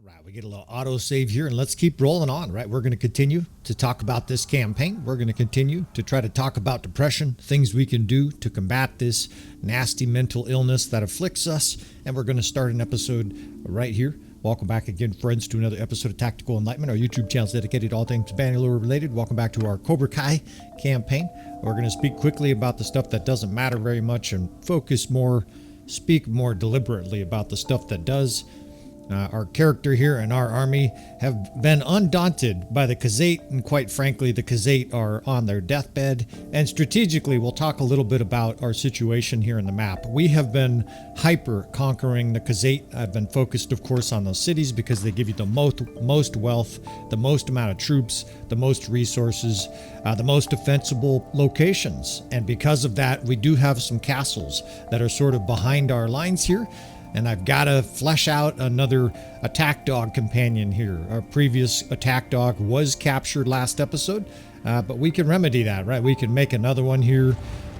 right, we get a little autosave here, and let's keep rolling on, right? We're going to continue to talk about this campaign. We're going to continue to try to talk about depression, things we can do to combat this nasty mental illness that afflicts us, and we're going to start an episode right here. Welcome back again, friends, to another episode of Tactical Enlightenment. Our YouTube channel is dedicated to all things Bannerlord related. Welcome back to our Cobra Kai campaign. We're going to speak quickly about the stuff that doesn't matter very much and speak more deliberately about the stuff that does. Our character here and our army have been undaunted by the Khuzait, and quite frankly, the Khuzait are on their deathbed. And strategically, we'll talk a little bit about our situation here in the map. We have been hyper conquering the Khuzait. I've been focused, of course, on those cities because they give you the most wealth, the most amount of troops, the most resources, the most defensible locations. And because of that, we do have some castles that are sort of behind our lines here. And I've got to flesh out another attack dog companion here. Our previous attack dog was captured last episode, but we can remedy that, right? We can make another one here.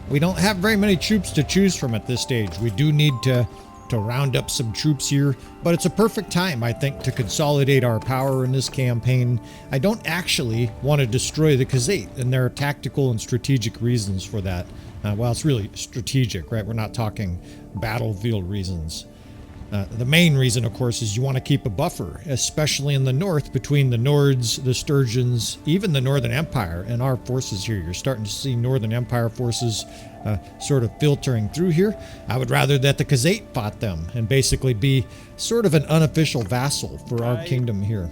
We don't have very many troops to choose from at this stage. We do need to round up some troops here, but it's a perfect time, I think, to consolidate our power in this campaign. I don't actually want to destroy the Khuzait, and there are tactical and strategic reasons for that. Well, it's really strategic, right? We're not talking battlefield reasons. The main reason, of course, is you want to keep a buffer, especially in the north, between the Nords, the Sturgeons, even the Northern Empire, and our forces here. You're starting to see Northern Empire forces sort of filtering through here. I would rather that the Khuzait fought them and basically be sort of an unofficial vassal for our kingdom here.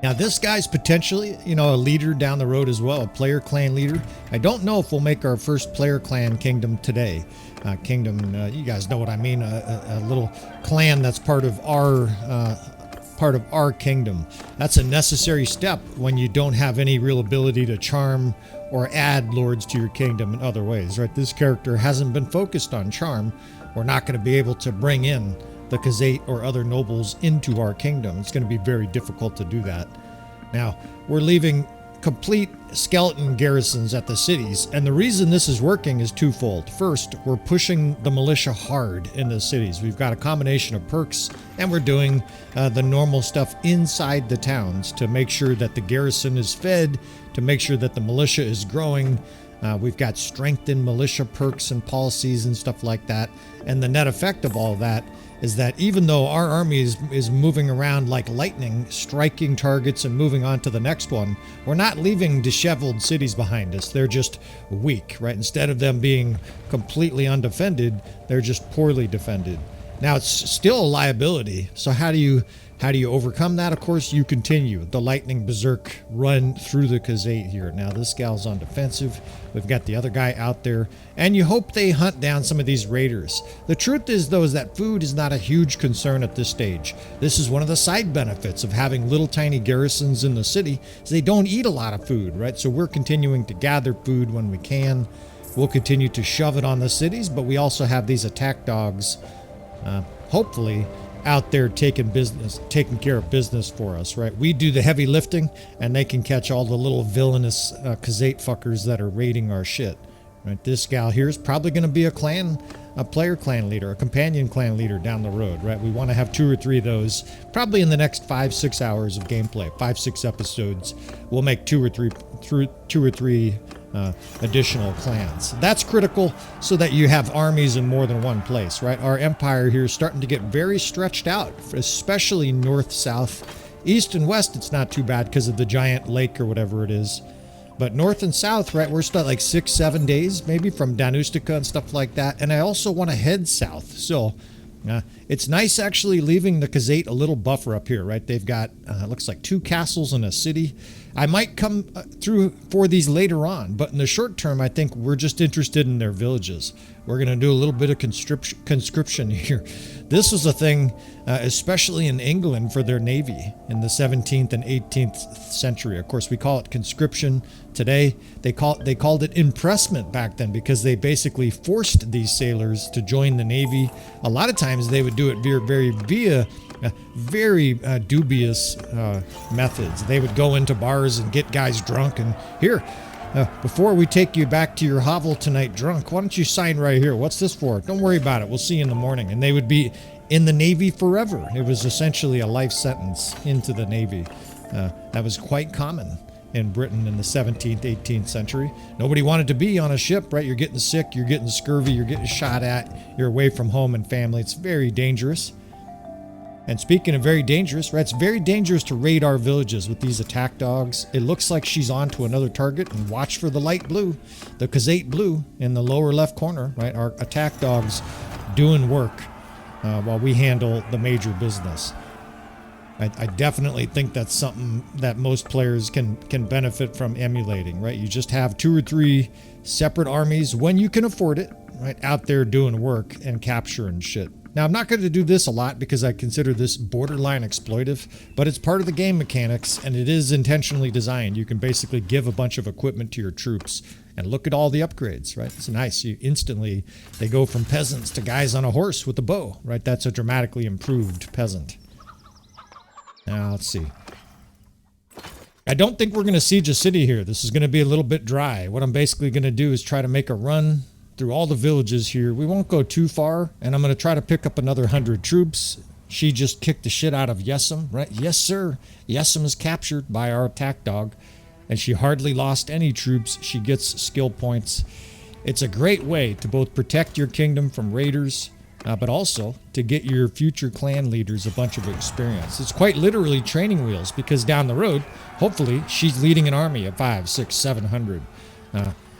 Now, this guy's potentially, a leader down the road as well, a player clan leader. I don't know if we'll make our first player clan kingdom today. You guys know what I mean, a little clan that's part of our kingdom. That's a necessary step when you don't have any real ability to charm or add lords to your kingdom in other ways, right? This character hasn't been focused on charm. We're not going to be able to bring in the Khuzait or other nobles into our kingdom. It's going to be very difficult to do that. Now, we're leaving complete skeleton garrisons at the cities, and the reason this is working is twofold. First, we're pushing the militia hard in the cities. We've got a combination of perks, and we're doing the normal stuff inside the towns to make sure that the garrison is fed, to make sure that the militia is growing. We've got strengthened militia perks and policies and stuff like that, and the net effect of all of that is that even though our army is moving around like lightning, striking targets and moving on to the next one, we're not leaving disheveled cities behind us. They're just weak, right? Instead of them being completely undefended, they're just poorly defended. Now, it's still a liability. So how do you overcome that? Of course, you continue the lightning berserk run through the Khuzait here. Now, this gal's on defensive. We've got the other guy out there, and you hope they hunt down some of these raiders. The truth is, though, is that food is not a huge concern at this stage. This is one of the side benefits of having little tiny garrisons in the city, is they don't eat a lot of food, right? So we're continuing to gather food when we can. We'll continue to shove it on the cities, but we also have these attack dogs, hopefully, out there taking care of business for us, right? We do the heavy lifting, and they can catch all the little villainous Khuzait fuckers that are raiding our shit, right? This gal here is probably going to be a player clan leader, a companion clan leader down the road, right? We want to have 2 or 3 of those probably in the next 5-6 hours of gameplay, 5-6 episodes. We'll make 2 or 3 additional clans. That's critical so that you have armies in more than one place, right? Our empire here is starting to get very stretched out, especially north, south, east, and west. It's not too bad because of the giant lake or whatever it is. But north and south, right, we're still like 6-7 days maybe from Danustica and stuff like that. And I also want to head south. So it's nice actually leaving the Khuzait a little buffer up here, right? They've got, looks like 2 castles and a city. I might come through for these later on, but in the short term, I think we're just interested in their villages. We're going to do a little bit of conscription here. This was a thing, especially in England, for their navy in the 17th and 18th century. Of course, we call it conscription today. They called it impressment back then because they basically forced these sailors to join the navy. A lot of times they would do it via very dubious methods. They would go into bars and get guys drunk and here, before we take you back to your hovel tonight drunk, why don't you sign right here? What's this for? Don't worry about it. We'll see you in the morning. And they would be in the Navy forever. It was essentially a life sentence into the Navy. That was quite common in Britain in the 17th, 18th century. Nobody wanted to be on a ship, right? You're getting sick, you're getting scurvy, you're getting shot at, you're away from home and family. It's very dangerous. And speaking of very dangerous, right? It's very dangerous to raid our villages with these attack dogs. It looks like she's on to another target, and watch for the light blue, the Khuzait blue in the lower left corner, right? Our attack dogs doing work while we handle the major business. I definitely think that's something that most players can benefit from emulating, right? You just have 2 or 3 separate armies when you can afford it, right? Out there doing work and capturing shit. Now, I'm not going to do this a lot because I consider this borderline exploitive, but it's part of the game mechanics and it is intentionally designed. You can basically give a bunch of equipment to your troops and look at all the upgrades, right? It's nice. You instantly, they go from peasants to guys on a horse with a bow, right? That's a dramatically improved peasant. Now, let's see. I don't think we're going to siege a city here. This is going to be a little bit dry. What I'm basically going to do is try to make a run through all the villages here. We won't go too far, and I'm going to try to pick up another 100 troops. She just kicked the shit out of Yesem, right? Yes, sir. Yesem is captured by our attack dog, and she hardly lost any troops. She gets skill points. It's a great way to both protect your kingdom from raiders, but also to get your future clan leaders a bunch of experience. It's quite literally training wheels, because down the road, hopefully, she's leading an army of 500, 600, 700.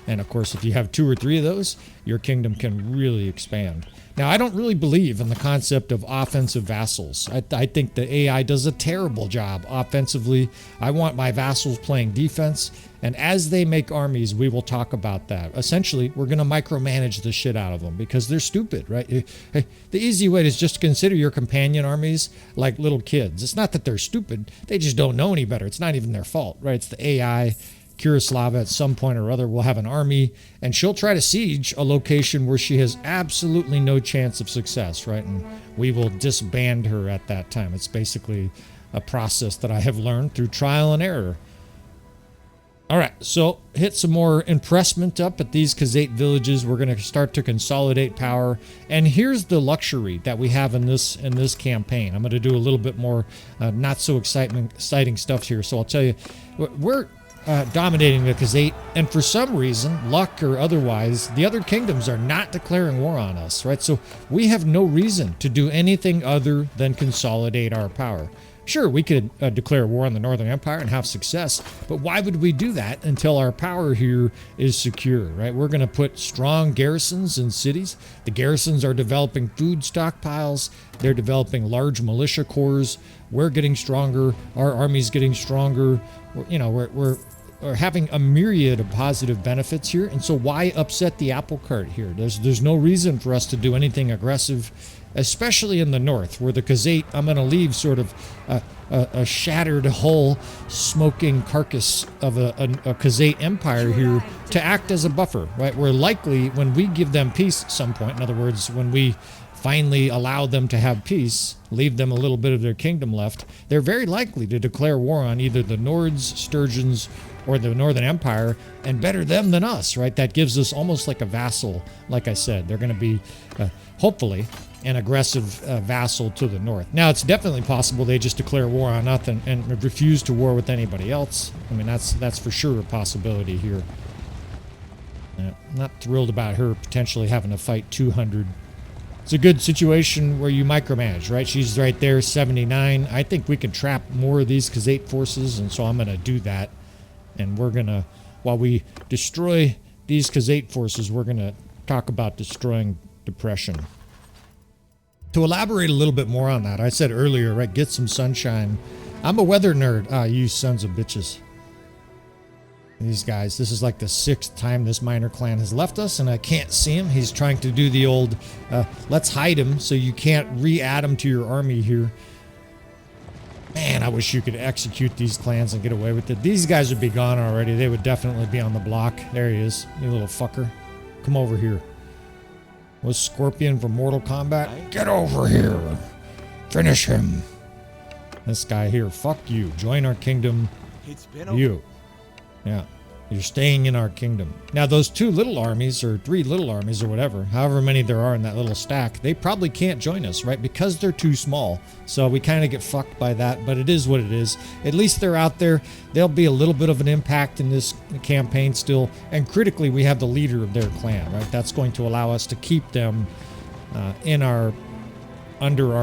And of course, if you have 2 or 3 of those, your kingdom can really expand. Now, I don't really believe in the concept of offensive vassals. I think the AI does a terrible job offensively. I want my vassals playing defense. And as they make armies, we will talk about that. Essentially, we're going to micromanage the shit out of them because they're stupid, right? The easy way is just to consider your companion armies like little kids. It's not that they're stupid. They just don't know any better. It's not even their fault, right? It's the AI. Kurislava at some point or other will have an army, and she'll try to siege a location where she has absolutely no chance of success, right? And we will disband her at that time. It's basically a process that I have learned through trial and error. All right, so hit some more impressment up at these Khuzait villages. We're going to start to consolidate power. And here's the luxury that we have in this campaign. I'm going to do a little bit more not so exciting stuff here. So I'll tell you, we're dominating the Khuzait, and for some reason, luck or otherwise, the other kingdoms are not declaring war on us, right? So we have no reason to do anything other than consolidate our power. Sure, we could declare war on the Northern Empire and have success, but why would we do that until our power here is secure, right? We're going to put strong garrisons in cities. The garrisons are developing food stockpiles. They're developing large militia corps. We're getting stronger. Our army's getting stronger. We're having a myriad of positive benefits here, and so why upset the apple cart here? There's no reason for us to do anything aggressive, especially in the north, where the Khuzait, I'm going to leave sort of a shattered hull, smoking carcass of a Khuzait empire here to act as a buffer, right? We're likely, when we give them peace at some point, in other words, when we finally allow them to have peace, leave them a little bit of their kingdom left, they're very likely to declare war on either the Nords, Sturgeons, or the Northern Empire, and better them than us, right? That gives us almost like a vassal. Like I said, they're going to be, hopefully, an aggressive vassal to the north. Now, it's definitely possible they just declare war on us and refuse to war with anybody else. I mean, that's for sure a possibility here. Not thrilled about her potentially having to fight 200. It's a good situation where you micromanage, right? She's right there, 79. I think we can trap more of these Khuzait forces, and so I'm going to do that. And we're going to, while we destroy these Khuzait forces, we're going to talk about destroying depression. To elaborate a little bit more on that, I said earlier, right, get some sunshine. I'm a weather nerd. Ah, you sons of bitches. These guys, this is like the 6th time this minor clan has left us, and I can't see him. He's trying to do the old, let's hide him so you can't re-add him to your army here. Man, I wish you could execute these clans and get away with it. These guys would be gone already. They would definitely be on the block. There he is, you little fucker. Come over here. Was Scorpion from Mortal Kombat? Get over here. Finish him. This guy here, fuck you. Join our kingdom. You. Yeah. You're staying in our kingdom. Now, those 2 little armies, or 3 little armies, or whatever, however many there are in that little stack, they probably can't join us, right? Because they're too small. So we kind of get fucked by that, but it is what it is. At least they're out there. There'll be a little bit of an impact in this campaign still. And critically, we have the leader of their clan, right? That's going to allow us to keep them under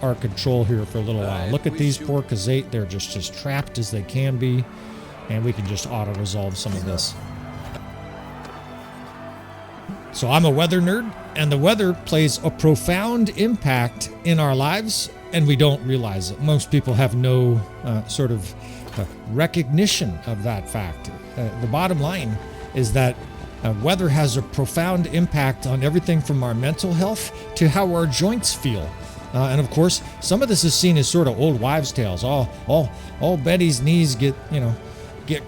our control here for a little while. Look at these poor Khuzait. They're just as trapped as they can be. And we can just auto-resolve some of this. So I'm a weather nerd, and the weather plays a profound impact in our lives, and we don't realize it. Most people have no sort of recognition of that fact. The bottom line is that weather has a profound impact on everything from our mental health to how our joints feel. And of course, some of this is seen as sort of old wives' tales. All Betty's knees get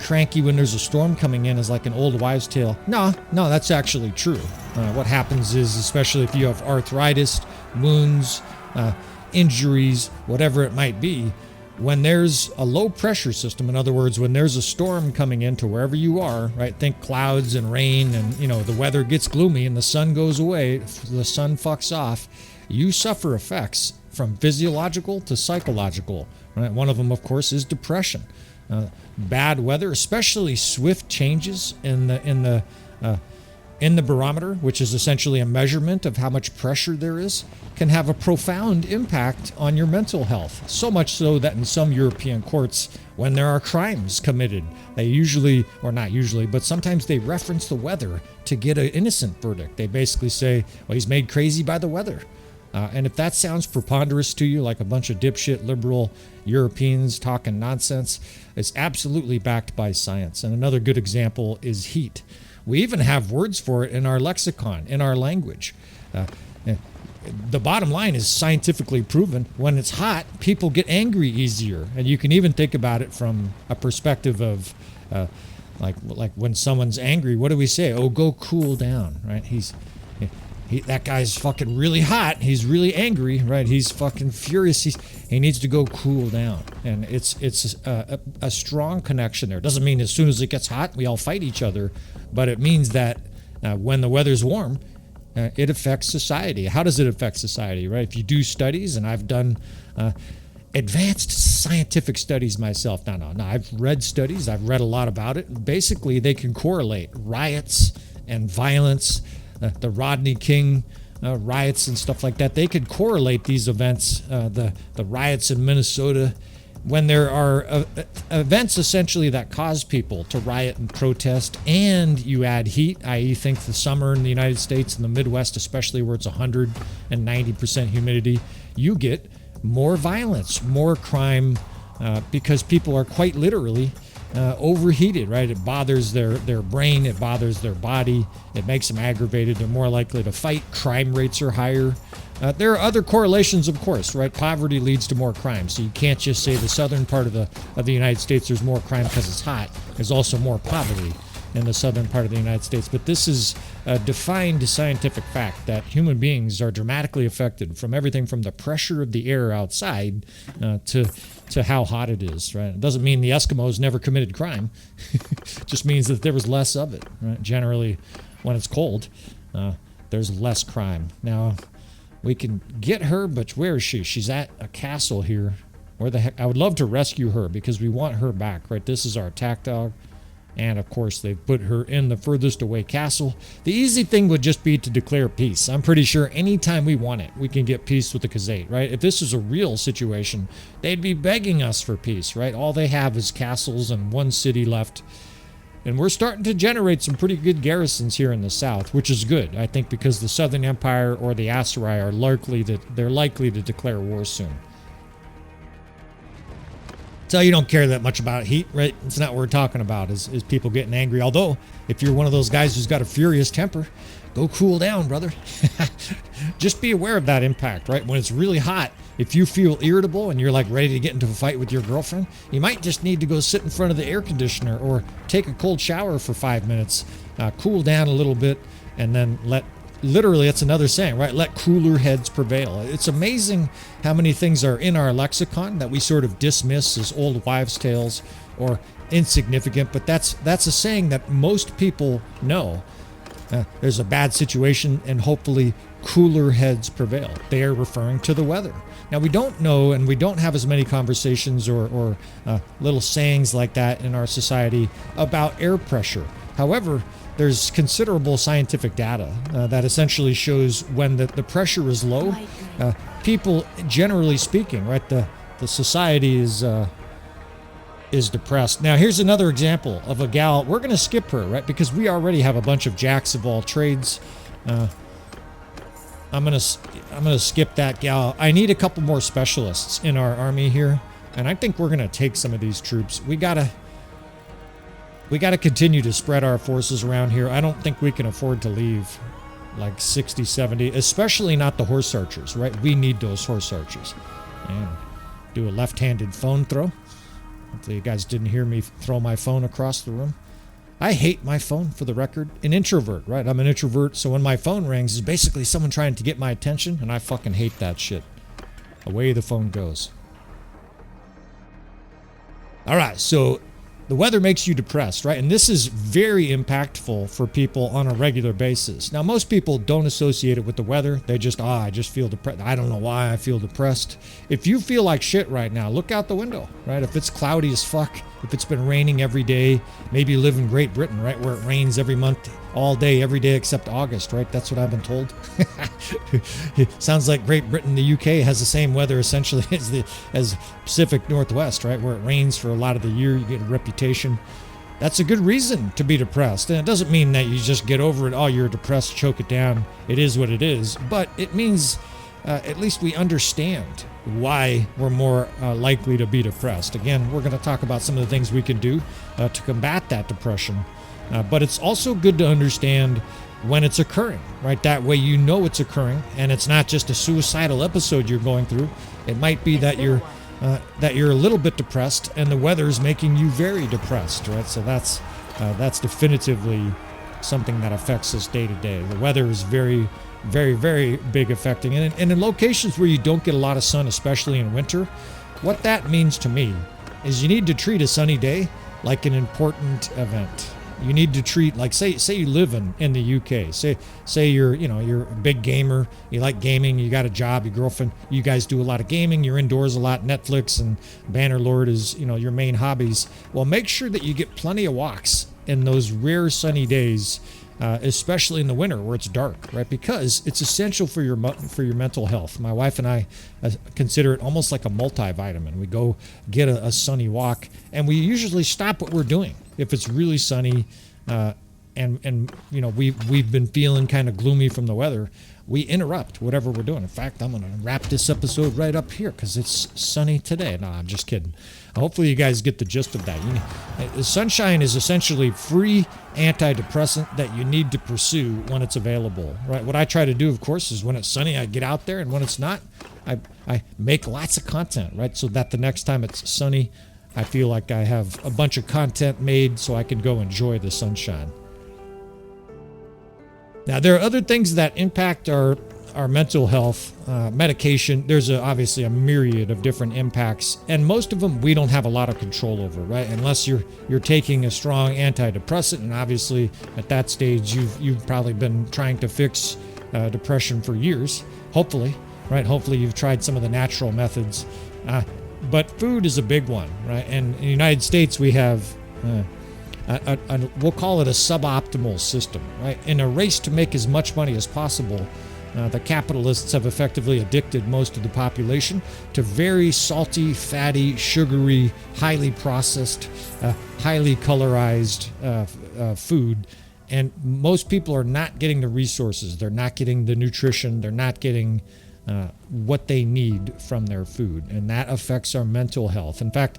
cranky when there's a storm coming in is like an old wives' tale. No, that's actually true. What happens is, especially if you have arthritis, wounds, injuries, whatever it might be, when there's a low pressure system, in other words, when there's a storm coming into wherever you are, right? Think clouds and rain and, the weather gets gloomy and the sun goes away, the sun fucks off, you suffer effects from physiological to psychological, right? One of them, of course, is depression. Bad weather, especially swift changes in the barometer, which is essentially a measurement of how much pressure there is, can have a profound impact on your mental health. So much so that in some European courts, when there are crimes committed, they usually, or not usually, but sometimes they reference the weather to get an innocent verdict. They basically say, well, he's made crazy by the weather. And if that sounds preponderous to you, like a bunch of dipshit liberal Europeans talking nonsense, it's absolutely backed by science. And another good example is heat. We even have words for it in our lexicon, in our language. The bottom line is scientifically proven. When it's hot, people get angry easier. And you can even think about it from a perspective of like when someone's angry, what do we say? Oh, go cool down, right? That guy's fucking really hot. He's really angry, right? He's fucking furious. He needs to go cool down. And it's a strong connection there. Doesn't mean as soon as it gets hot, we all fight each other. But it means that when the weather's warm, it affects society. How does it affect society, right? If you do studies, and I've done advanced scientific studies myself. No, I've read studies. I've read a lot about it. Basically, they can correlate riots and violence, the Rodney King riots and stuff like that. They could correlate these events, the riots in Minnesota, when there are events essentially that cause people to riot and protest, and you add heat, i.e. think the summer in the United States and the Midwest, especially where it's 190% humidity, you get more violence, more crime, because people are quite literally overheated, right? It bothers their brain, it bothers their body, it makes them aggravated, they're more likely to fight, crime rates are higher. There are other correlations, of course, right? Poverty leads to more crime, so you can't just say the southern part of the United States there's more crime because it's hot. There's also more poverty in the southern part of the United States. But this is a defined scientific fact that human beings are dramatically affected from everything from the pressure of the air outside to how hot it is, right? It doesn't mean the Eskimos never committed crime. It just means that there was less of it, right? Generally, when it's cold, there's less crime. Now, we can get her, but where is she? She's at a castle here. Where the heck? I would love to rescue her because we want her back, right? This is our attack dog. And of course, they've put her in the furthest away castle. The easy thing would just be to declare peace. I'm pretty sure anytime we want it, we can get peace with the Khuzait, right? If this is a real situation, they'd be begging us for peace, right? All they have is castles and one city left. And we're starting to generate some pretty good garrisons here in the south, which is good, I think, because the Southern Empire or the Aserai are likely to declare war soon. So you don't care that much about heat, right? It's not what we're talking about, is people getting angry. Although, if you're one of those guys who's got a furious temper, go cool down, brother. Just be aware of that impact, right? When it's really hot, if you feel irritable and you're like ready to get into a fight with your girlfriend, you might just need to go sit in front of the air conditioner or take a cold shower for 5 minutes, cool down a little bit, and then literally, it's another saying, right? Let cooler heads prevail. It's amazing how many things are in our lexicon that we sort of dismiss as old wives' tales or insignificant, but that's a saying that most people know. There's a bad situation and hopefully cooler heads prevail. They are referring to the weather. Now, we don't know, and we don't have as many conversations or little sayings like that in our society about air pressure. However, there's considerable scientific data that essentially shows when the pressure is low, people, generally speaking, right, the society is depressed. Now, here's another example of a gal. We're going to skip her, right, because we already have a bunch of jacks of all trades. I'm gonna skip that gal. I need a couple more specialists in our army here, and I think we're gonna take some of these troops. We gotta continue to spread our forces around here. I don't think we can afford to leave like 60, 70, especially not the horse archers, right? We need those horse archers. And do a left-handed phone throw. Hopefully you guys didn't hear me throw my phone across the room. I hate my phone, for the record. An introvert, right? I'm an introvert, so when my phone rings, it's basically someone trying to get my attention, and I fucking hate that shit. Away the phone goes. All right, so the weather makes you depressed, right? And this is very impactful for people on a regular basis. Now, most people don't associate it with the weather. They just, I just feel depressed. I don't know why I feel depressed. If you feel like shit right now, look out the window, right? If it's cloudy as fuck, if it's been raining every day, maybe you live in Great Britain, right, where it rains every month, all day, every day except August, right? That's what I've been told. It sounds like Great Britain, the UK, has the same weather essentially as Pacific Northwest, right, where it rains for a lot of the year. You get a reputation. That's a good reason to be depressed. And it doesn't mean that you just get over it. Oh, you're depressed, choke it down. It is what it is. But it means at least we understand why we're more likely to be depressed. Again, we're going to talk about some of the things we can do to combat that depression. But it's also good to understand when it's occurring, right? That way you know it's occurring, and it's not just a suicidal episode you're going through. It might be that you're a little bit depressed, and the weather is making you very depressed, right? So that's definitively something that affects us day to day. The weather is very, very, very big affecting, and in locations where you don't get a lot of sun, especially in winter, what that means to me is you need to treat a sunny day like an important event. You need to treat, like, say you live in the UK. Say you're a big gamer. You like gaming. You got a job. Your girlfriend. You guys do a lot of gaming. You're indoors a lot. Netflix and Bannerlord is your main hobbies. Well, make sure that you get plenty of walks in those rare sunny days, especially in the winter where it's dark, right? Because it's essential for your mental health. My wife and I consider it almost like a multivitamin. We go get a sunny walk, and we usually stop what we're doing if it's really sunny, and we've been feeling kind of gloomy from the weather. We interrupt whatever we're doing. In fact, I'm going to wrap this episode right up here because it's sunny today. No, I'm just kidding. Hopefully you guys get the gist of that. The sunshine is essentially free antidepressant that you need to pursue when it's available, right? What I try to do, of course, is when it's sunny, I get out there, and when it's not, I make lots of content, right? So that the next time it's sunny, I feel like I have a bunch of content made so I can go enjoy the sunshine. Now, there are other things that impact our mental health. Medication, there's obviously a myriad of different impacts, and most of them we don't have a lot of control over, right? Unless you're taking a strong antidepressant, and obviously at that stage you've probably been trying to fix depression for years. Hopefully, right? Hopefully you've tried some of the natural methods. But food is a big one, right? And in the United States, we have, we'll call it a suboptimal system, right? In a race to make as much money as possible, the capitalists have effectively addicted most of the population to very salty, fatty, sugary, highly processed, highly colorized food. And most people are not getting the resources. They're not getting the nutrition. They're not getting what they need from their food, and that affects our mental health. In fact,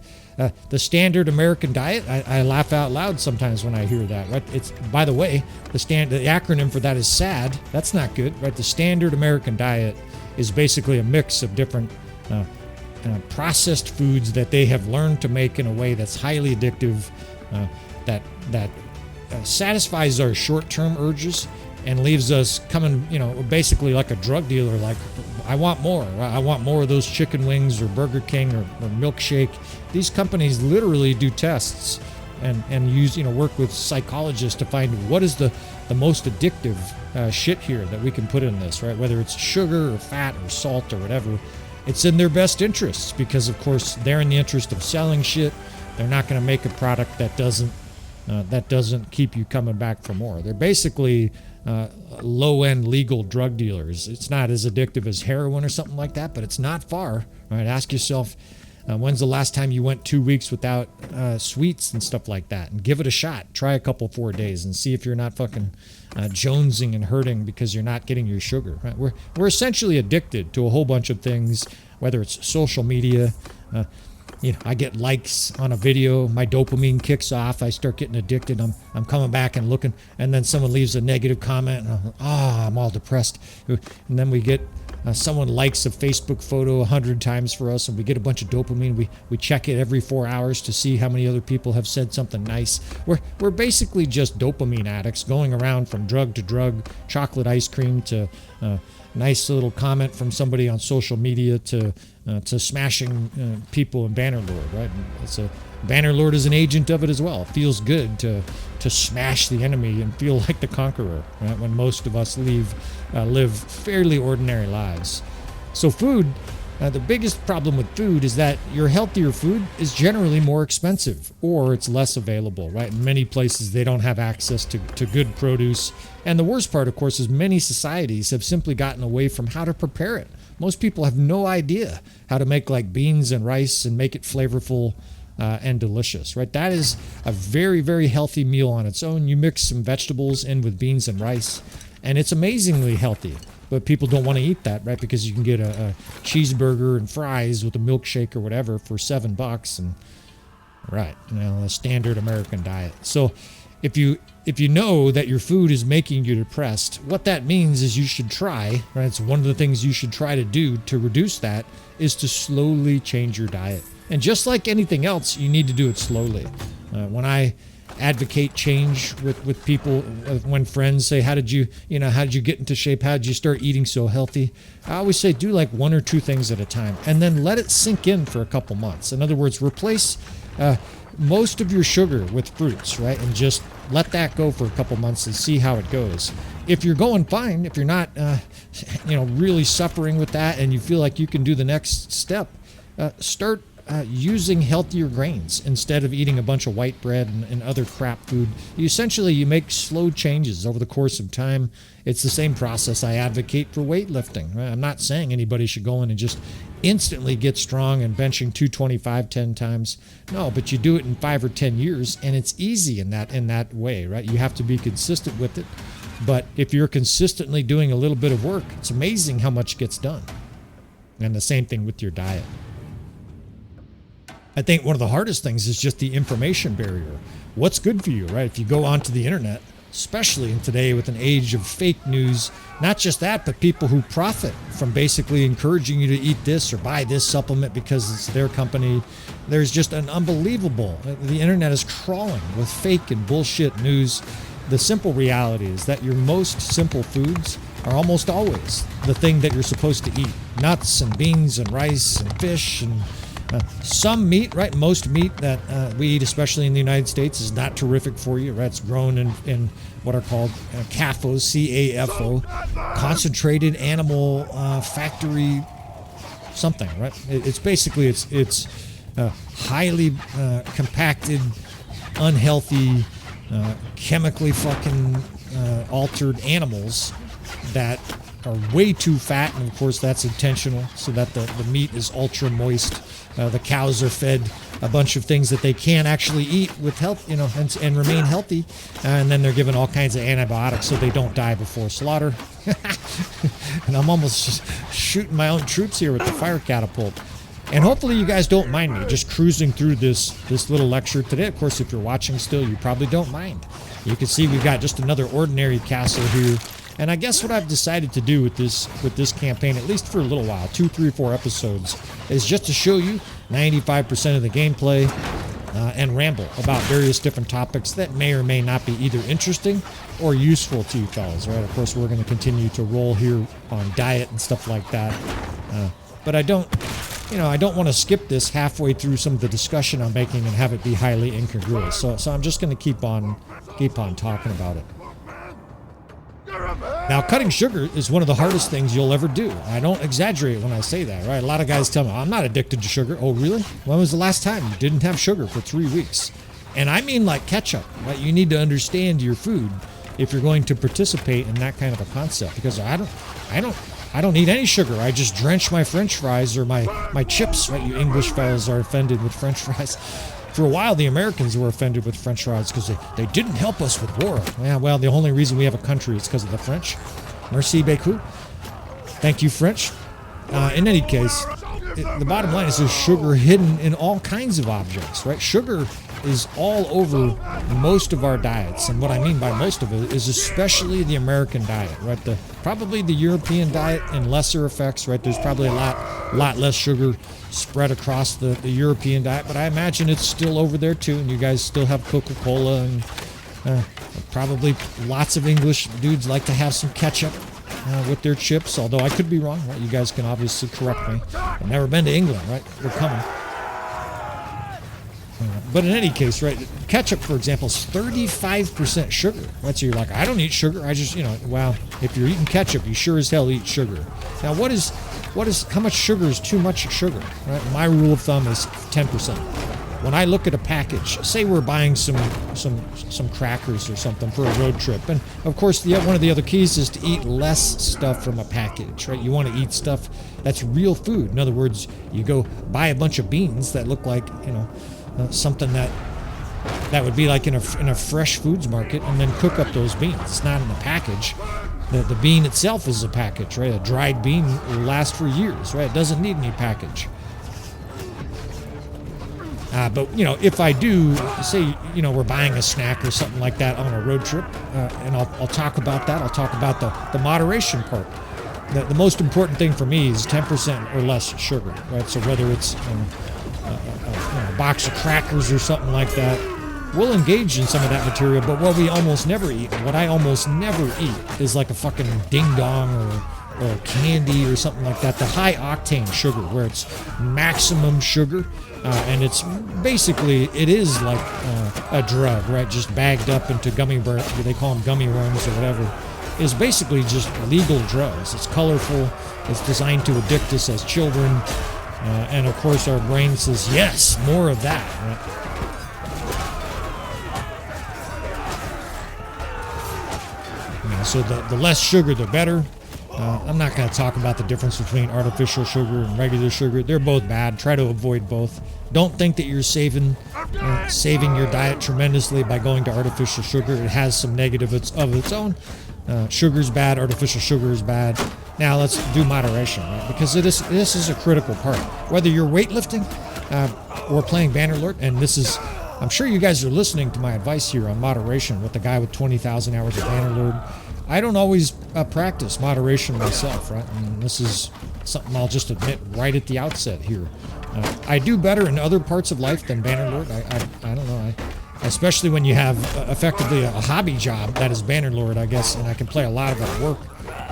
the standard American diet, I laugh out loud sometimes when I hear that, right? It's, by the way, the acronym for that is SAD. That's not good, right? The standard American diet is basically a mix of different processed foods that they have learned to make in a way that's highly addictive, that satisfies our short-term urges and leaves us coming, basically like a drug dealer. Like, I want more. I want more of those chicken wings or Burger King or milkshake. These companies literally do tests and use, work with psychologists to find what is the most addictive shit here that we can put in this, right? Whether it's sugar or fat or salt or whatever, it's in their best interests because, of course, they're in the interest of selling shit. They're not going to make a product that doesn't keep you coming back for more. They're basically low-end legal drug dealers. It's not as addictive as heroin or something like that, but it's not far. Right? Ask yourself, when's the last time you went 2 weeks without sweets and stuff like that? And give it a shot. Try a couple 4 days and see if you're not fucking jonesing and hurting because you're not getting your sugar. Right? We're essentially addicted to a whole bunch of things, whether it's social media. I get likes on a video, my dopamine kicks off, I start getting addicted, I'm coming back and looking, and then someone leaves a negative comment, and I'm all depressed. And then we get someone likes a Facebook photo 100 times for us, and we get a bunch of dopamine. We check it every 4 hours to see how many other people have said something nice. We're basically just dopamine addicts going around from drug to drug, chocolate ice cream to nice little comment from somebody on social media to smashing people in Bannerlord, right? Bannerlord is an agent of it as well. It feels good to smash the enemy and feel like the conqueror, right? When most of us live fairly ordinary lives. So food, the biggest problem with food is that your healthier food is generally more expensive or it's less available, right? In many places, they don't have access to good produce. And the worst part, of course, is many societies have simply gotten away from how to prepare it. Most people have no idea how to make like beans and rice and make it flavorful and delicious, right? That is a very, very healthy meal on its own. You mix some vegetables in with beans and rice, and it's amazingly healthy. But people don't want to eat that, right? Because you can get a cheeseburger and fries with a milkshake or whatever for $7, and right, a standard American diet. So if you know that your food is making you depressed, what that means is you should try, right? It's one of the things you should try to do to reduce that is to slowly change your diet. And just like anything else, you need to do it slowly. When I advocate change with people, when friends say, how did you get into shape? How did you start eating so healthy? I always say, do like 1 or 2 things at a time and then let it sink in for a couple months. In other words, replace most of your sugar with fruits, right? And just let that go for a couple months and see how it goes. If you're going fine, if you're not, really suffering with that and you feel like you can do the next step, start using healthier grains instead of eating a bunch of white bread and other crap food. You make slow changes over the course of time. It's the same process I advocate for weightlifting. Right? I'm not saying anybody should go in and just instantly get strong and benching 225 10 times. No, but you do it in 5 or 10 years, and it's easy in that way, right? You have to be consistent with it. But if you're consistently doing a little bit of work, it's amazing how much gets done. And the same thing with your diet. I think one of the hardest things is just the information barrier. What's good for you, right? If you go onto the internet, especially in today with an age of fake news, not just that, but people who profit from basically encouraging you to eat this or buy this supplement because it's their company. There's just an unbelievable, the internet is crawling with fake and bullshit news. The simple reality is that your most simple foods are almost always the thing that you're supposed to eat. Nuts and beans and rice and fish and some meat, right? Most meat that we eat, especially in the United States, is not terrific for you, right? It's grown in what are called CAFOs, C-A-F-O, concentrated animal factory something, right? It's basically, it's highly compacted, unhealthy, chemically fucking altered animals that are way too fat, and of course that's intentional so that the meat is ultra moist. The cows are fed a bunch of things that they can't actually eat with health, and remain healthy, and then they're given all kinds of antibiotics so they don't die before slaughter. And I'm almost just shooting my own troops here with the fire catapult. And hopefully you guys don't mind me just cruising through this little lecture today. Of course, if you're watching still, you probably don't mind. You can see we've got just another ordinary castle here. And I guess what I've decided to do with this campaign, at least for a little while, 2, 3, 4 episodes, is just to show you 95% of the gameplay. and ramble about various different topics that may or may not be either interesting or useful to you fellas, right? Of course, we're going to continue to roll here on diet and stuff like that. But I don't want to skip this halfway through some of the discussion I'm making and have it be highly incongruous. So I'm just going to keep on talking about it. Now, cutting sugar is one of the hardest things you'll ever do. I don't exaggerate when I say that, right? A lot of guys tell me, I'm not addicted to sugar. Oh, really? When was the last time you didn't have sugar for 3 weeks? And I mean like ketchup, right? You need to understand your food if you're going to participate in that kind of a concept, because I don't eat any sugar. I just drench my French fries or my chips, right? You English fellas are offended with French fries. For a while, the Americans were offended with French fries because they didn't help us with war. Yeah, well, the only reason we have a country is because of the French. Merci beaucoup. Thank you, French. In any case, the bottom line is there's sugar hidden in all kinds of objects, right? Sugar is all over most of our diets. And what I mean by most of it is especially the American diet, right? Probably the European diet in lesser effects, right? There's probably a lot less sugar spread across the European diet, but I imagine it's still over there too, and you guys still have Coca-Cola, and probably lots of English dudes like to have some ketchup with their chips, although I could be wrong, right? You guys can obviously correct me. I've never been to England, right? We're coming. But in any case, right, ketchup, for example, is 35% sugar. Right? So you're like, I don't eat sugar. I just, well, if you're eating ketchup, you sure as hell eat sugar. Now, how much sugar is too much sugar? Right? My rule of thumb is 10%. When I look at a package, say we're buying some crackers or something for a road trip, and of course one of the other keys is to eat less stuff from a package, right? You want to eat stuff that's real food. In other words, you go buy a bunch of beans that look like, something that would be like in a fresh foods market, and then cook up those beans. It's not in a package. The bean itself is a package, right? A dried bean will last for years, right? It doesn't need any package. But if I do, say, we're buying a snack or something like that on a road trip, and I'll talk about that. I'll talk about the moderation part. The most important thing for me is 10% or less sugar, right? So whether it's a box of crackers or something like that, we'll engage in some of that material. But what we almost never eat, what I almost never eat, is like a fucking ding dong or candy or something like that. The high octane sugar, where it's maximum sugar, and it's basically, it is like a drug, right? Just bagged up into they call them gummy worms or whatever, is basically just legal drugs. It's colorful. It's designed to addict us as children. And of course our brain says, yes, more of that, right? So the less sugar, the better. I'm not going to talk about the difference between artificial sugar and regular sugar. They're both bad. Try to avoid both. Don't think that you're saving your diet tremendously by going to artificial sugar. It has some negatives of its own. Sugar's bad. Artificial sugar is bad. Now let's do moderation, right? Because this is a critical part. Whether you're weightlifting or playing Bannerlord, and I'm sure you guys are listening to my advice here on moderation with the guy with 20,000 hours of Bannerlord. I don't always practice moderation myself, right? And this is something I'll just admit right at the outset here. I do better in other parts of life than Bannerlord. I don't know. Especially when you have effectively a hobby job that is Bannerlord, I guess, and I can play a lot of it at work.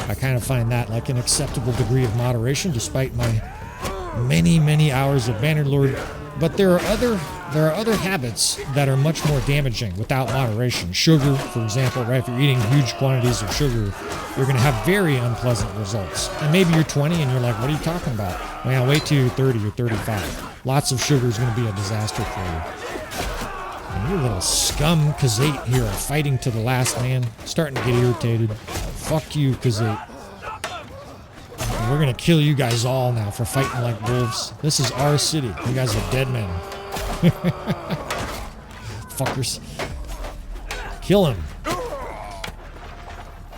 I kind of find that like an acceptable degree of moderation, despite my many, many hours of Bannerlord. But there are other habits that are much more damaging without moderation. Sugar, for example, right? If you're eating huge quantities of sugar, you're going to have very unpleasant results. And maybe you're 20 and you're like, what are you talking about? Well, wait till you're 30 or 35. Lots of sugar is going to be a disaster for you. And you little scum Khuzait here are fighting to the last man. Starting to get irritated. Fuck you, Khuzait. And we're going to kill you guys all now for fighting like wolves. This is our city. You guys are dead men. Fuckers. Kill him.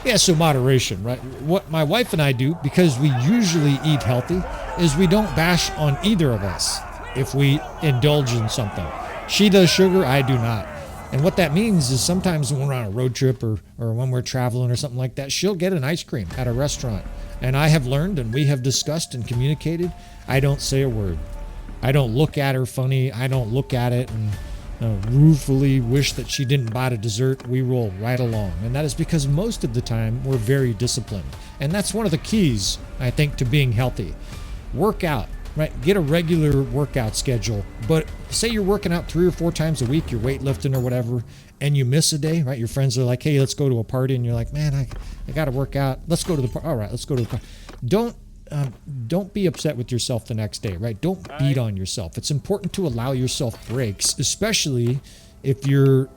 Yeah, so moderation, right? What my wife and I do, because we usually eat healthy, is we don't bash on either of us if we indulge in something. She does sugar, I do not. And what that means is sometimes when we're on a road trip or when we're traveling or something like that, she'll get an ice cream at a restaurant. And I have learned, and we have discussed and communicated, I don't say a word. I don't look at her funny. I don't look at it and ruefully wish that she didn't buy the dessert, we roll right along. And that is because most of the time we're very disciplined. And that's one of the keys, I think, to being healthy. Work out, right? Get a regular workout schedule. But say you're working out 3 or 4 times a week, you're weightlifting or whatever, and you miss a day, right? Your friends are like, hey, let's go to a party. And you're like, man, I got to work out. Let's go to the party. All right, let's go to the party. Don't be upset with yourself the next day, right? Don't beat on yourself. It's important to allow yourself breaks, especially if you're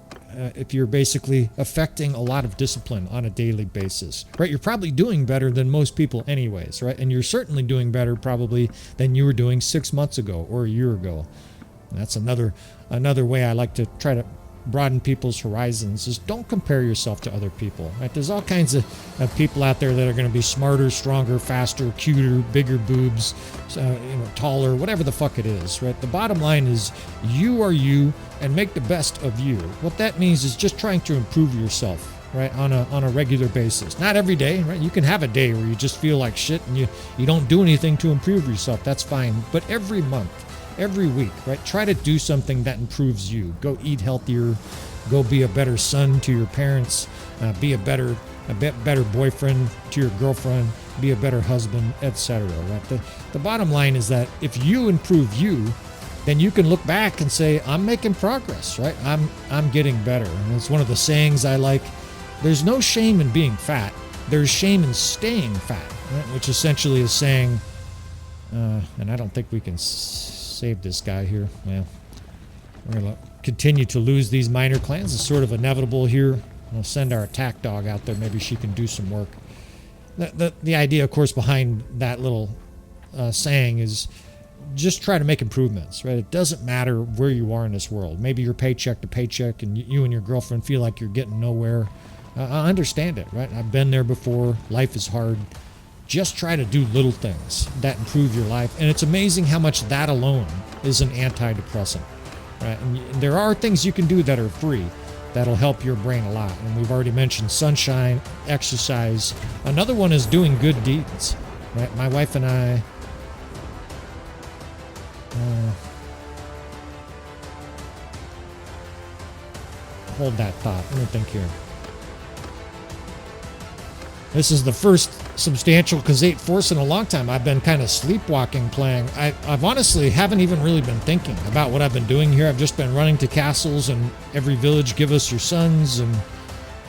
basically affecting a lot of discipline on a daily basis, right? You're probably doing better than most people anyways, right? And you're certainly doing better probably than you were doing 6 months ago or a year ago. And that's another way I like to try to broaden people's horizons is don't compare yourself to other people, right? There's all kinds of people out there that are going to be smarter, stronger, faster, cuter, bigger boobs, taller, whatever the fuck it is, right? The bottom line is you are you and make the best of you. What that means is just trying to improve yourself, right? On a regular basis. Not every day, right? You can have a day where you just feel like shit and you don't do anything to improve yourself. That's fine. But every month, every week, right? Try to do something that improves you. Go eat healthier. Go be a better son to your parents. Be a better boyfriend to your girlfriend. Be a better husband, etc. Right? The bottom line is that if you improve you, then you can look back and say, I'm making progress, right? I'm getting better. And it's one of the sayings I like. There's no shame in being fat. There's shame in staying fat, right? Which essentially is saying, and I don't think we can save this guy here. Well, we're going to continue to lose these minor clans. It's sort of inevitable here. We'll send our attack dog out there. Maybe she can do some work. The idea, of course, behind that little saying is just try to make improvements, right? It doesn't matter where you are in this world. Maybe you're paycheck to paycheck and you and your girlfriend feel like you're getting nowhere. I understand it, right? I've been there before. Life is hard. Just try to do little things that improve your life. And it's amazing how much that alone is an antidepressant, right? And there are things you can do that are free that'll help your brain a lot. And we've already mentioned sunshine, exercise. Another one is doing good deeds, right? My wife and I, hold that thought. Let me think here. This is the first substantial Khuzait force in a long time. I've been kind of sleepwalking playing. I've honestly haven't even really been thinking about what I've been doing here. I've just been running to castles and every village, give us your sons, and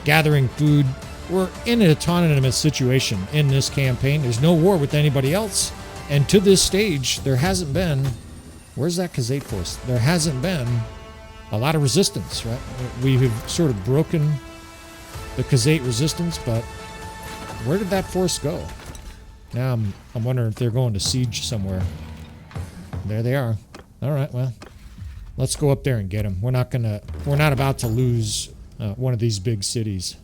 gathering food. We're in an autonomous situation in this campaign. There's no war with anybody else. And to this stage, there hasn't been, where's that Khuzait force? There hasn't been a lot of resistance, right? We have sort of broken the Khuzait resistance, but where did that force go? Now I'm wondering if they're going to siege somewhere. There they are. All right, well, let's go up there and get them. We're not about to lose one of these big cities.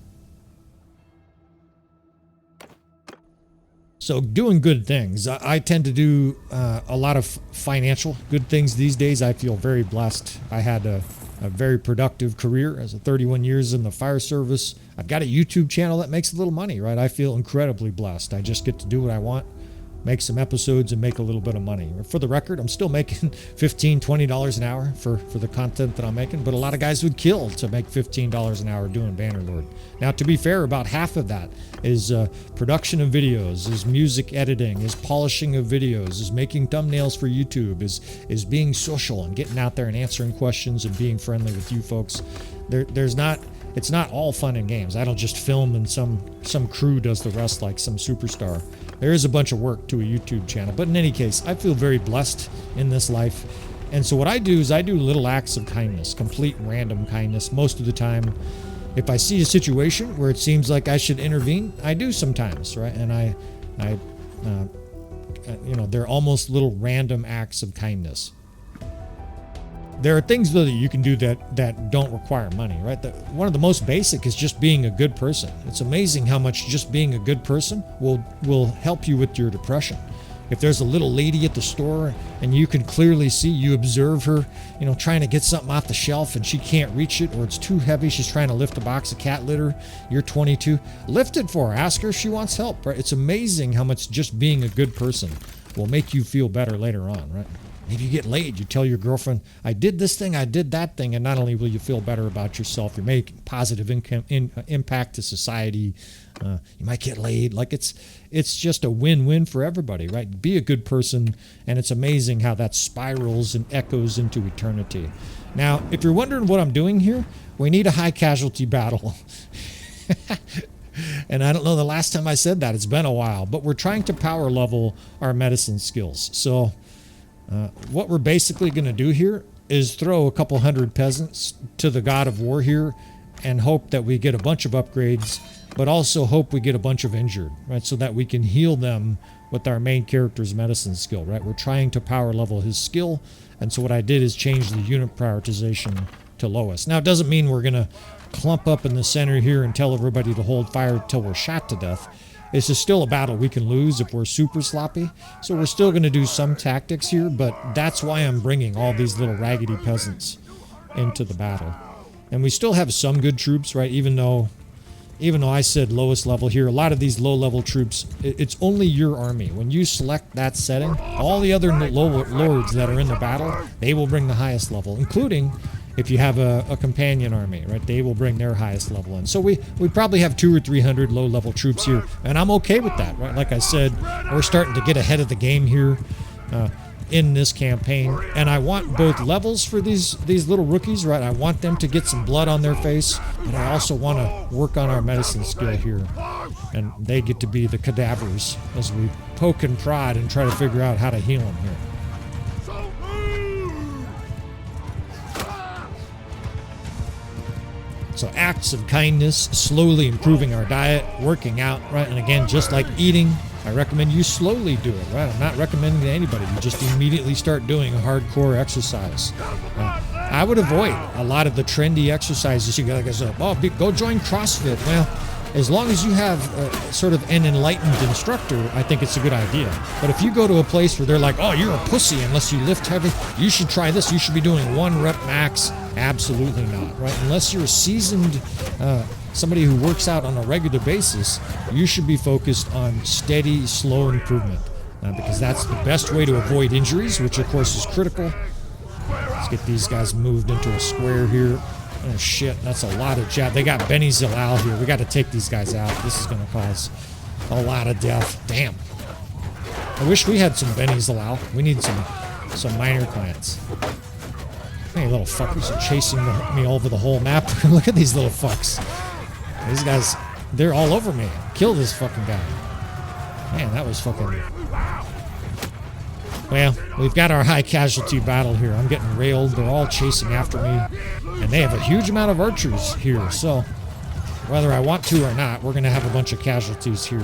So doing good things. I tend to do a lot of financial good things these days. I feel very blessed. I had a very productive career as a 31 years in the fire service. I've got a YouTube channel that makes a little money, right? I feel incredibly blessed. I just get to do what I want, make some episodes and make a little bit of money. For the record, I'm still making $15, $20 an hour for the content that I'm making, but a lot of guys would kill to make $15 an hour doing Bannerlord. Now, to be fair, about half of that is production of videos, is music editing, is polishing of videos, is making thumbnails for YouTube, is being social and getting out there and answering questions and being friendly with you folks. It's not all fun and games. I don't just film and some crew does the rest like some superstar. There is a bunch of work to a YouTube channel. But in any case, I feel very blessed in this life. And so what I do is I do little acts of kindness, complete random kindness. Most of the time, if I see a situation where it seems like I should intervene, I do sometimes, right? And they're almost little random acts of kindness. There are things, though, that you can do that don't require money, right? One of the most basic is just being a good person. It's amazing how much just being a good person will help you with your depression. If there's a little lady at the store and you can clearly see, you observe her, trying to get something off the shelf and she can't reach it or it's too heavy, she's trying to lift a box of cat litter, you're 22, lift it for her, ask her if she wants help, right? It's amazing how much just being a good person will make you feel better later on, right? Maybe you get laid. You tell your girlfriend, I did this thing, I did that thing. And not only will you feel better about yourself, you're making positive impact to society. You might get laid. Like it's just a win-win for everybody, right? Be a good person. And it's amazing how that spirals and echoes into eternity. Now, if you're wondering what I'm doing here, we need a high casualty battle. And I don't know the last time I said that. It's been a while. But we're trying to power level our medicine skills. So what we're basically going to do here is throw a couple hundred peasants to the god of war here and hope that we get a bunch of upgrades, but also hope we get a bunch of injured, right? So that we can heal them with our main character's medicine skill, right? We're trying to power level his skill. And so what I did is change the unit prioritization to lowest. Now, it doesn't mean we're going to clump up in the center here and tell everybody to hold fire until we're shot to death. This is still a battle we can lose if we're super sloppy. So we're still going to do some tactics here, but that's why I'm bringing all these little raggedy peasants into the battle. And we still have some good troops, right? Even though I said lowest level here, a lot of these low-level troops, it's only your army. When you select that setting, all the other lords that are in the battle, they will bring the highest level, including if you have a companion army, right? They will bring their highest level in. So we probably have 200 or 300 low-level troops here, and I'm okay with that, right? Like I said, we're starting to get ahead of the game here in this campaign, and I want both levels for these little rookies, right? I want them to get some blood on their face, but I also want to work on our medicine skill here, and they get to be the cadavers as we poke and prod and try to figure out how to heal them here. So acts of kindness, slowly improving our diet, working out, right? And again, just like eating, I recommend you slowly do it, right? I'm not recommending to anybody. You just immediately start doing a hardcore exercise. I would avoid a lot of the trendy exercises. You gotta go join CrossFit. Well, as long as you have sort of an enlightened instructor, I think it's a good idea. But if you go to a place where they're like, oh, you're a pussy unless you lift heavy, you should try this. You should be doing 1 rep max. Absolutely not, right? Unless you're a seasoned somebody who works out on a regular basis, you should be focused on steady, slow improvement because that's the best way to avoid injuries, which of course is critical. Let's get these guys moved into a square here. Oh shit, that's a lot of jab. They got Benny Zilal here. We got to take these guys out. This is going to cause a lot of death. Damn. I wish we had some Benny Zilal. We need some minor plants. Hey, little fuckers are chasing me over the whole map. Look at these little fucks. These guys, they're all over me. Kill this fucking guy. Man, that was fucking... Well, we've got our high casualty battle here. I'm getting railed. They're all chasing after me. And they have a huge amount of archers here. So, whether I want to or not, we're going to have a bunch of casualties here.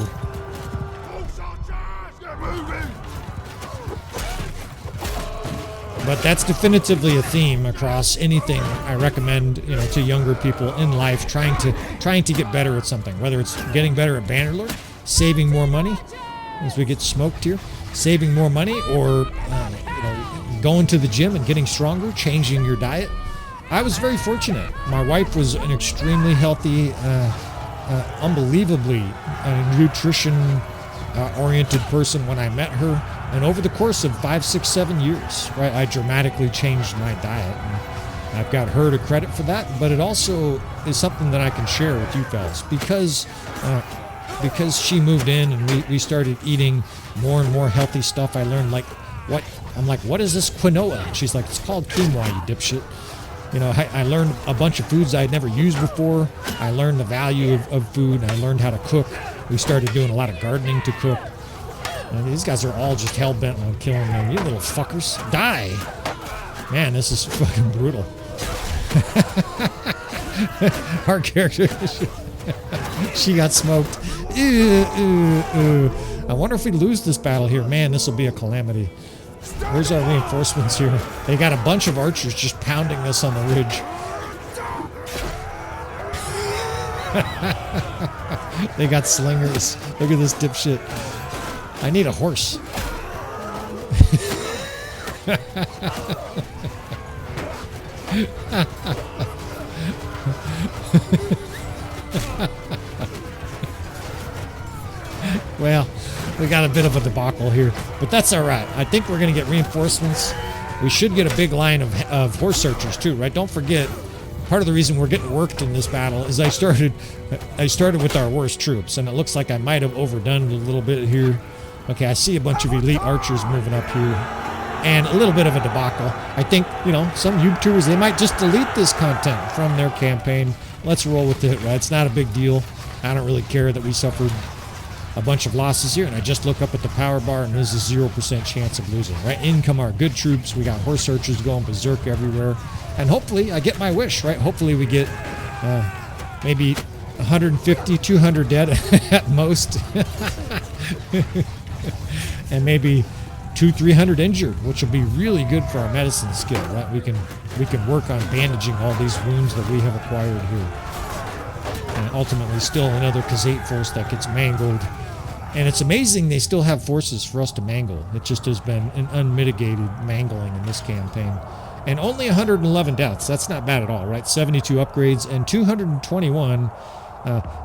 But that's definitively a theme across anything I recommend, to younger people in life trying to get better at something. Whether it's getting better at Bannerlord, saving more money as we get smoked here, saving more money, or going to the gym and getting stronger, changing your diet. I was very fortunate. My wife was an extremely healthy, unbelievably nutrition-oriented person when I met her. And over the course of 5, 6, 7 years, right, I dramatically changed my diet. And I've got her to credit for that, but it also is something that I can share with you fellas because she moved in and we started eating more and more healthy stuff. I learned what is this quinoa? And she's like, it's called quinoa, you dipshit. I learned a bunch of foods I'd never used before. I learned the value of food. I learned how to cook. We started doing a lot of gardening to cook. And these guys are all just hell-bent on killing them. You little fuckers. Die! Man, this is fucking brutal. Our character, she got smoked. I wonder if we lose this battle here. Man, this will be a calamity. Where's our reinforcements here? They got a bunch of archers just pounding us on the ridge. They got slingers. Look at this dipshit. I need a horse. Well, we got a bit of a debacle here, but that's all right. I think we're going to get reinforcements. We should get a big line of horse archers too, right? Don't forget, part of the reason we're getting worked in this battle is I started with our worst troops, and it looks like I might have overdone it a little bit here. Okay, I see a bunch of elite archers moving up here, and a little bit of a debacle. I think, some YouTubers, they might just delete this content from their campaign. Let's roll with it, right? It's not a big deal. I don't really care that we suffered a bunch of losses here, and I just look up at the power bar, and there's a 0% chance of losing, right? In come our good troops. We got horse archers going berserk everywhere, and hopefully I get my wish, right? Hopefully we get maybe 150, 200 dead at most, and maybe 200-300 injured, which will be really good for our medicine skill, right? We can work on bandaging all these wounds that we have acquired here, and ultimately still another Khuzait force that gets mangled. And it's amazing they still have forces for us to mangle. It just has been an unmitigated mangling in this campaign. And only 111 deaths. That's not bad at all, right? 72 upgrades and 221.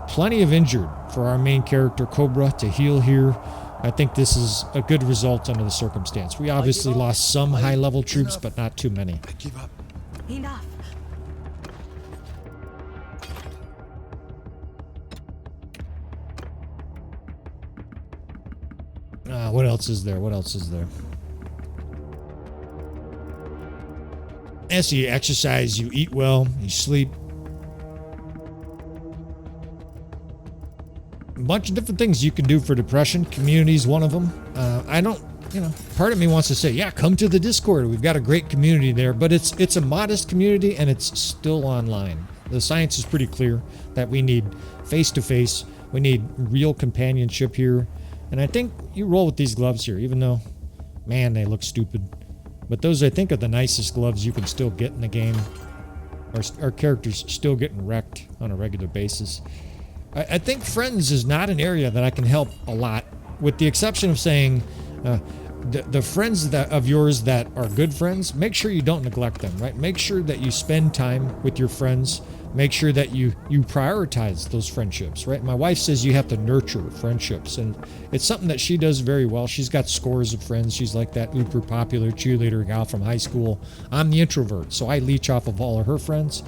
Plenty of injured for our main character, Cobra, to heal here. I think this is a good result under the circumstance. We obviously lost some high-level troops, but not too many. I give up. Enough. What else is there? What else is there? As you exercise, you eat well, you sleep. A bunch of different things you can do for depression. Community is one of them. I don't, part of me wants to say, yeah, come to the Discord. We've got a great community there, but it's a modest community and it's still online. The science is pretty clear that we need face-to-face. We need real companionship here. And I think you roll with these gloves here, even though, man, they look stupid. But those, I think, are the nicest gloves you can still get in the game. Our characters still getting wrecked on a regular basis. I think friends is not an area that I can help a lot, with the exception of saying the friends of yours that are good friends, make sure you don't neglect them, right? Make sure that you spend time with your friends. Make sure that you prioritize those friendships, right? My wife says you have to nurture friendships, and it's something that she does very well. She's got scores of friends. She's like that uber popular cheerleader gal from high school. I'm the introvert, so I leech off of all of her friends.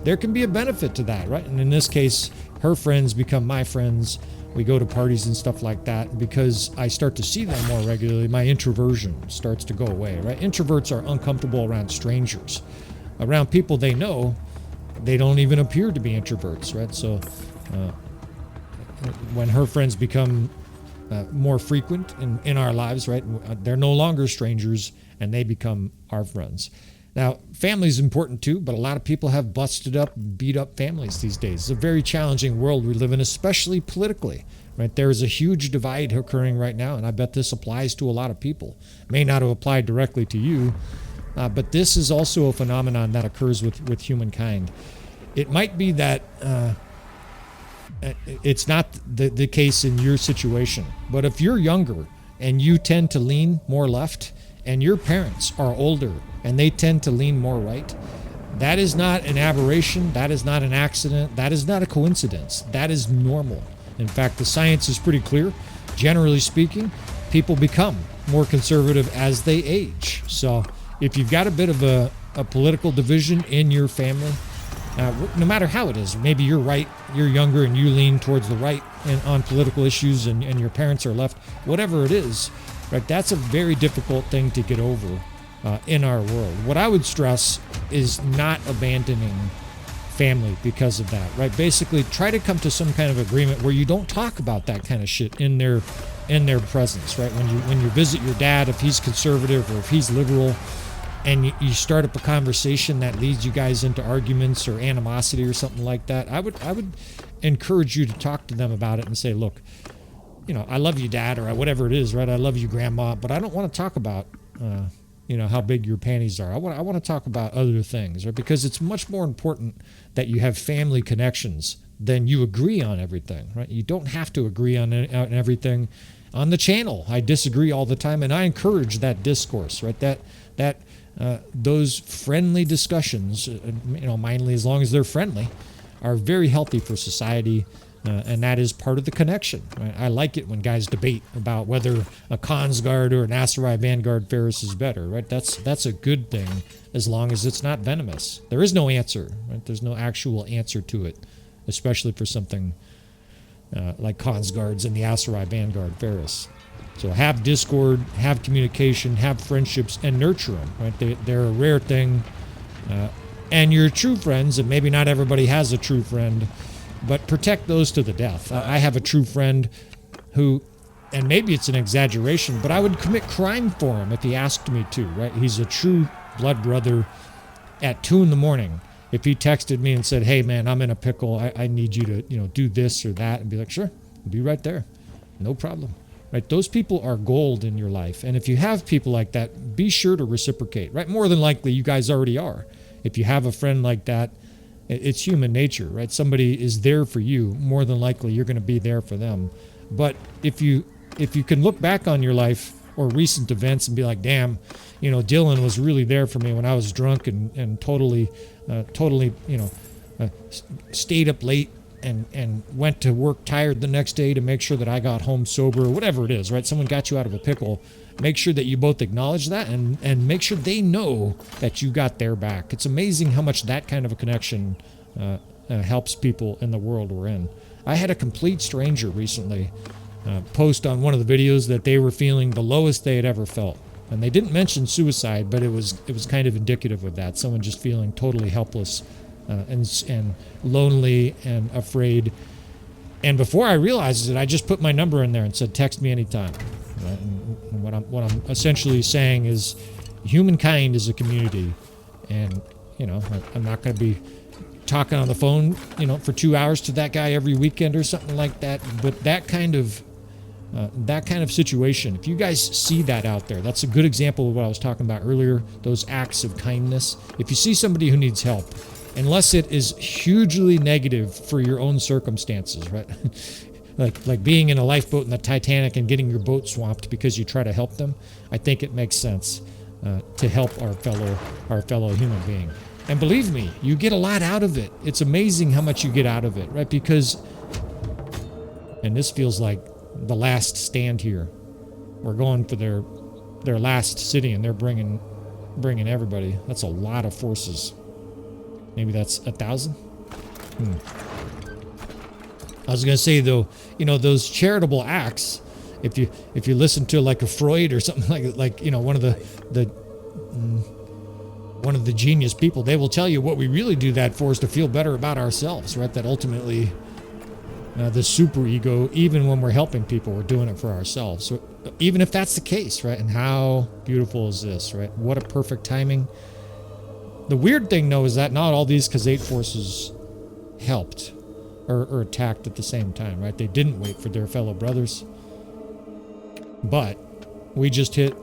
There can be a benefit to that, right? And in this case, her friends become my friends. We go to parties and stuff like that. Because I start to see them more regularly, my introversion starts to go away, right? Introverts are uncomfortable around strangers. Around people they know, they don't even appear to be introverts, right? So when her friends become more frequent in our lives, right, they're no longer strangers and they become our friends. Now, family is important too, but a lot of people have busted up, beat up families these days. It's a very challenging world we live in, especially politically, right? There is a huge divide occurring right now, and I bet this applies to a lot of people. It may not have applied directly to you, but this is also a phenomenon that occurs with humankind. It might be that it's not the case in your situation, but if you're younger and you tend to lean more left, and your parents are older and they tend to lean more right, that is not an aberration, that is not an accident, that is not a coincidence, that is normal. In fact, the science is pretty clear. Generally speaking, people become more conservative as they age. So if you've got a bit of a political division in your family, no matter how it is, maybe you're right, you're younger and you lean towards the right on political issues, and your parents are left, whatever it is, right? That's a very difficult thing to get over in our world. What I would stress is not abandoning family because of that, right? Basically, try to come to some kind of agreement where you don't talk about that kind of shit in their presence, right? When you visit your dad, if he's conservative or if he's liberal, and you start up a conversation that leads you guys into arguments or animosity or something like that, I would encourage you to talk to them about it and say, look, I love you, Dad, or whatever it is, right? I love you, Grandma, but I don't want to talk about, how big your panties are. I want to talk about other things, right? Because it's much more important that you have family connections than you agree on everything, right? You don't have to agree on everything. On the channel, I disagree all the time, and I encourage that discourse, right? Those friendly discussions, mainly as long as they're friendly, are very healthy for society. And that is part of the connection. Right? I like it when guys debate about whether a Consguard or an Aserai Vanguard Ferris is better. Right? That's a good thing as long as it's not venomous. There is no answer. Right? There's no actual answer to it, especially for something like Consguards and the Aserai Vanguard Ferris. So have discord, have communication, have friendships, and nurture them. Right? They're a rare thing. And your true friends, and maybe not everybody has a true friend, but protect those to the death. I have a true friend who, and maybe it's an exaggeration, but I would commit crime for him if he asked me to, right? He's a true blood brother. At 2 a.m, if he texted me and said, hey man, I'm in a pickle, I need you to, do this or that, and be like, sure, I'll be right there. No problem. Right? Those people are gold in your life. And if you have people like that, be sure to reciprocate, right? More than likely, you guys already are. If you have a friend like that, it's human nature, right? Somebody is there for you. More than likely, you're going to be there for them. But if you can look back on your life or recent events and be like, damn, Dylan was really there for me when I was drunk and totally, stayed up late and went to work tired the next day to make sure that I got home sober, or whatever it is, right? Someone got you out of a pickle. Make sure that you both acknowledge that and make sure they know that you got their back. It's amazing how much that kind of a connection helps people in the world we're in. I had a complete stranger recently post on one of the videos that they were feeling the lowest they had ever felt. And they didn't mention suicide, but it was kind of indicative of that. Someone just feeling totally helpless and lonely and afraid. And before I realized it, I just put my number in there and said, text me anytime. Right? And what I'm essentially saying is humankind is a community. And, I'm not going to be talking on the phone, for 2 hours to that guy every weekend or something like that. But that kind of situation, if you guys see that out there, that's a good example of what I was talking about earlier, those acts of kindness. If you see somebody who needs help, unless it is hugely negative for your own circumstances, right? like being in a lifeboat in the Titanic and getting your boat swamped because you try to help them, I think it makes sense to help our fellow human being. And believe me, you get a lot out of it. It's amazing how much you get out of it, right? Because, and this feels like the last stand here. We're going for their last city, and they're bringing everybody. That's a lot of forces. Maybe that's 1,000. I was gonna say though, those charitable acts. If you listen to like a Freud or something like one of the genius people, they will tell you what we really do that for is to feel better about ourselves, right? That ultimately, the super ego, even when we're helping people, we're doing it for ourselves. So even if that's the case, right? And how beautiful is this, right? What a perfect timing. The weird thing, though, is that not all these Khuzait forces helped or attacked at the same time, right? They didn't wait for their fellow brothers. But we just hit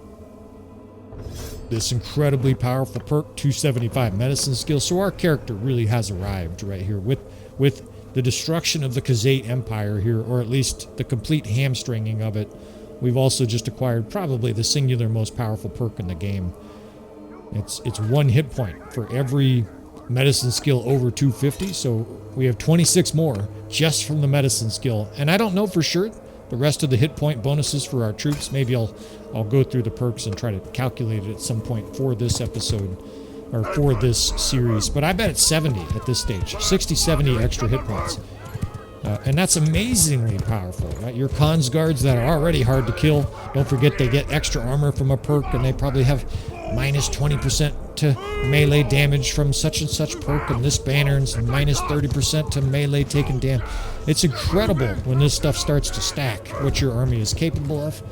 this incredibly powerful perk, 275 medicine skill. So our character really has arrived right here with the destruction of the Khuzait Empire here, or at least the complete hamstringing of it. We've also just acquired probably the singular most powerful perk in the game. It's 1 hit point for every medicine skill over 250, so we have 26 more just from the medicine skill. And I don't know for sure the rest of the hit point bonuses for our troops. Maybe I'll go through the perks and try to calculate it at some point for this episode or for this series. But I bet it's 70 at this stage, 60, 70 extra hit points. And that's amazingly powerful, right? Your cons guards that are already hard to kill, don't forget they get extra armor from a perk, and they probably have minus 20% to melee damage from such and such perk, and this banner, and minus 30% to melee taken damage. It's incredible when this stuff starts to stack what your army is capable of.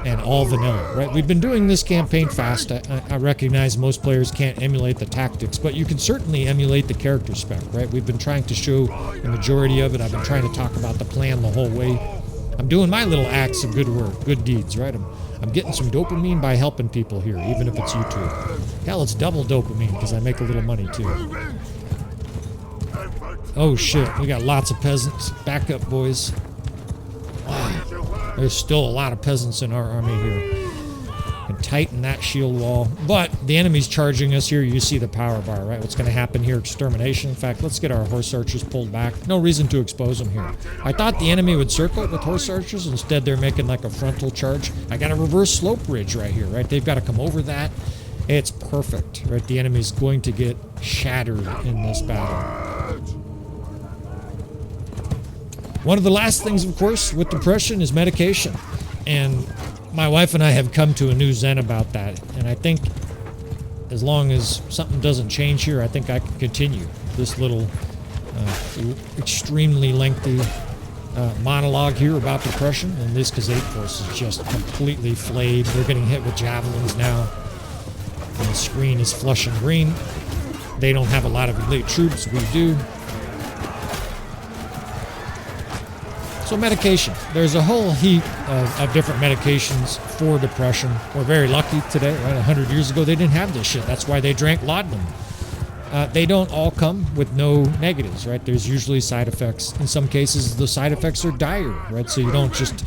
And all vanilla, right? We've been doing this campaign fast. I recognize most players can't emulate the tactics, but you can certainly emulate the character spec, right? We've been trying to show the majority of it. I've been trying to talk about the plan the whole way. I'm doing my little acts of good work, good deeds, right? I'm getting some dopamine by helping people here, even if it's YouTube. Hell, it's double dopamine because I make a little money too. Oh shit, we got lots of peasants. Back up, boys. Wow. There's still a lot of peasants in our army here. tighten that shield wall. But the enemy's charging us here. You see the power bar, right? What's going to happen here? Extermination. In fact, let's get our horse archers pulled back. No reason to expose them here. I thought the enemy would circle with horse archers. Instead, they're making like a frontal charge. I got a reverse slope ridge right here, right? They've got to come over that. It's perfect, right? The enemy's going to get shattered in this battle. One of the last things, of course, with depression is medication. And my wife and I have come to a new zen about that. And I think as long as something doesn't change here, I think I can continue this little extremely lengthy monologue here about depression. And this Khuzait force is just completely flayed. They're getting hit with javelins now. And the screen is flush and green. They don't have a lot of elite troops. We do. So medication. There's a whole heap of different medications for depression. We're very lucky today, right? 100 years ago, they didn't have this shit. That's why they drank laudanum. They don't all come with no negatives, right? There's usually side effects. In some cases, the side effects are dire, right? So you don't just,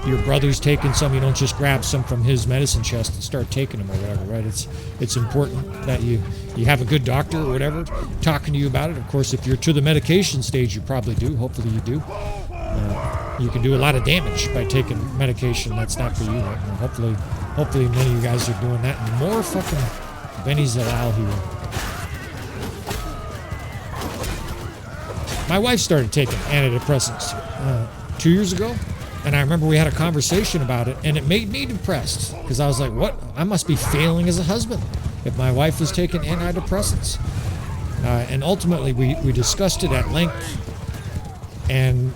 your brother's taking some, you don't just grab some from his medicine chest and start taking them or whatever, right? It's important that you have a good doctor or whatever talking to you about it. Of course, if you're to the medication stage, you probably do. Hopefully you do. You can do a lot of damage by taking medication that's not for you. Right? Hopefully many of you guys are doing that. And more fucking Benny Zalal here. My wife started taking antidepressants 2 years ago, and I remember we had a conversation about it, and it made me depressed because I was like, what? I must be failing as a husband if my wife is taking antidepressants. And ultimately, we discussed it at length, and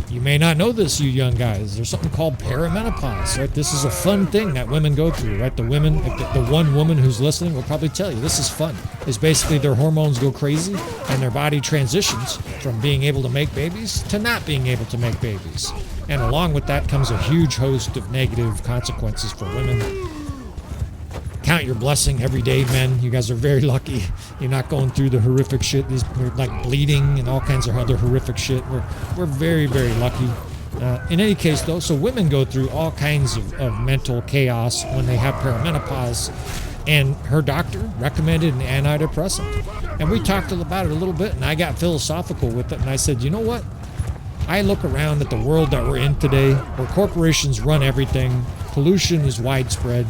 you may not know this, you young guys. There's something called perimenopause, right? This is a fun thing that women go through, right? The women, the one woman who's listening will probably tell you this is fun. It's basically their hormones go crazy and their body transitions from being able to make babies to not being able to make babies. And along with that comes a huge host of negative consequences for women. Count your blessing every day, men. You guys are very lucky. You're not going through the horrific shit. We're like bleeding and all kinds of other horrific shit. We're very, very lucky. In any case, though, so women go through all kinds of mental chaos when they have perimenopause. And her doctor recommended an antidepressant. And we talked about it a little bit, and I got philosophical with it. And I said, you know what? I look around at the world that we're in today, where corporations run everything. Pollution is widespread.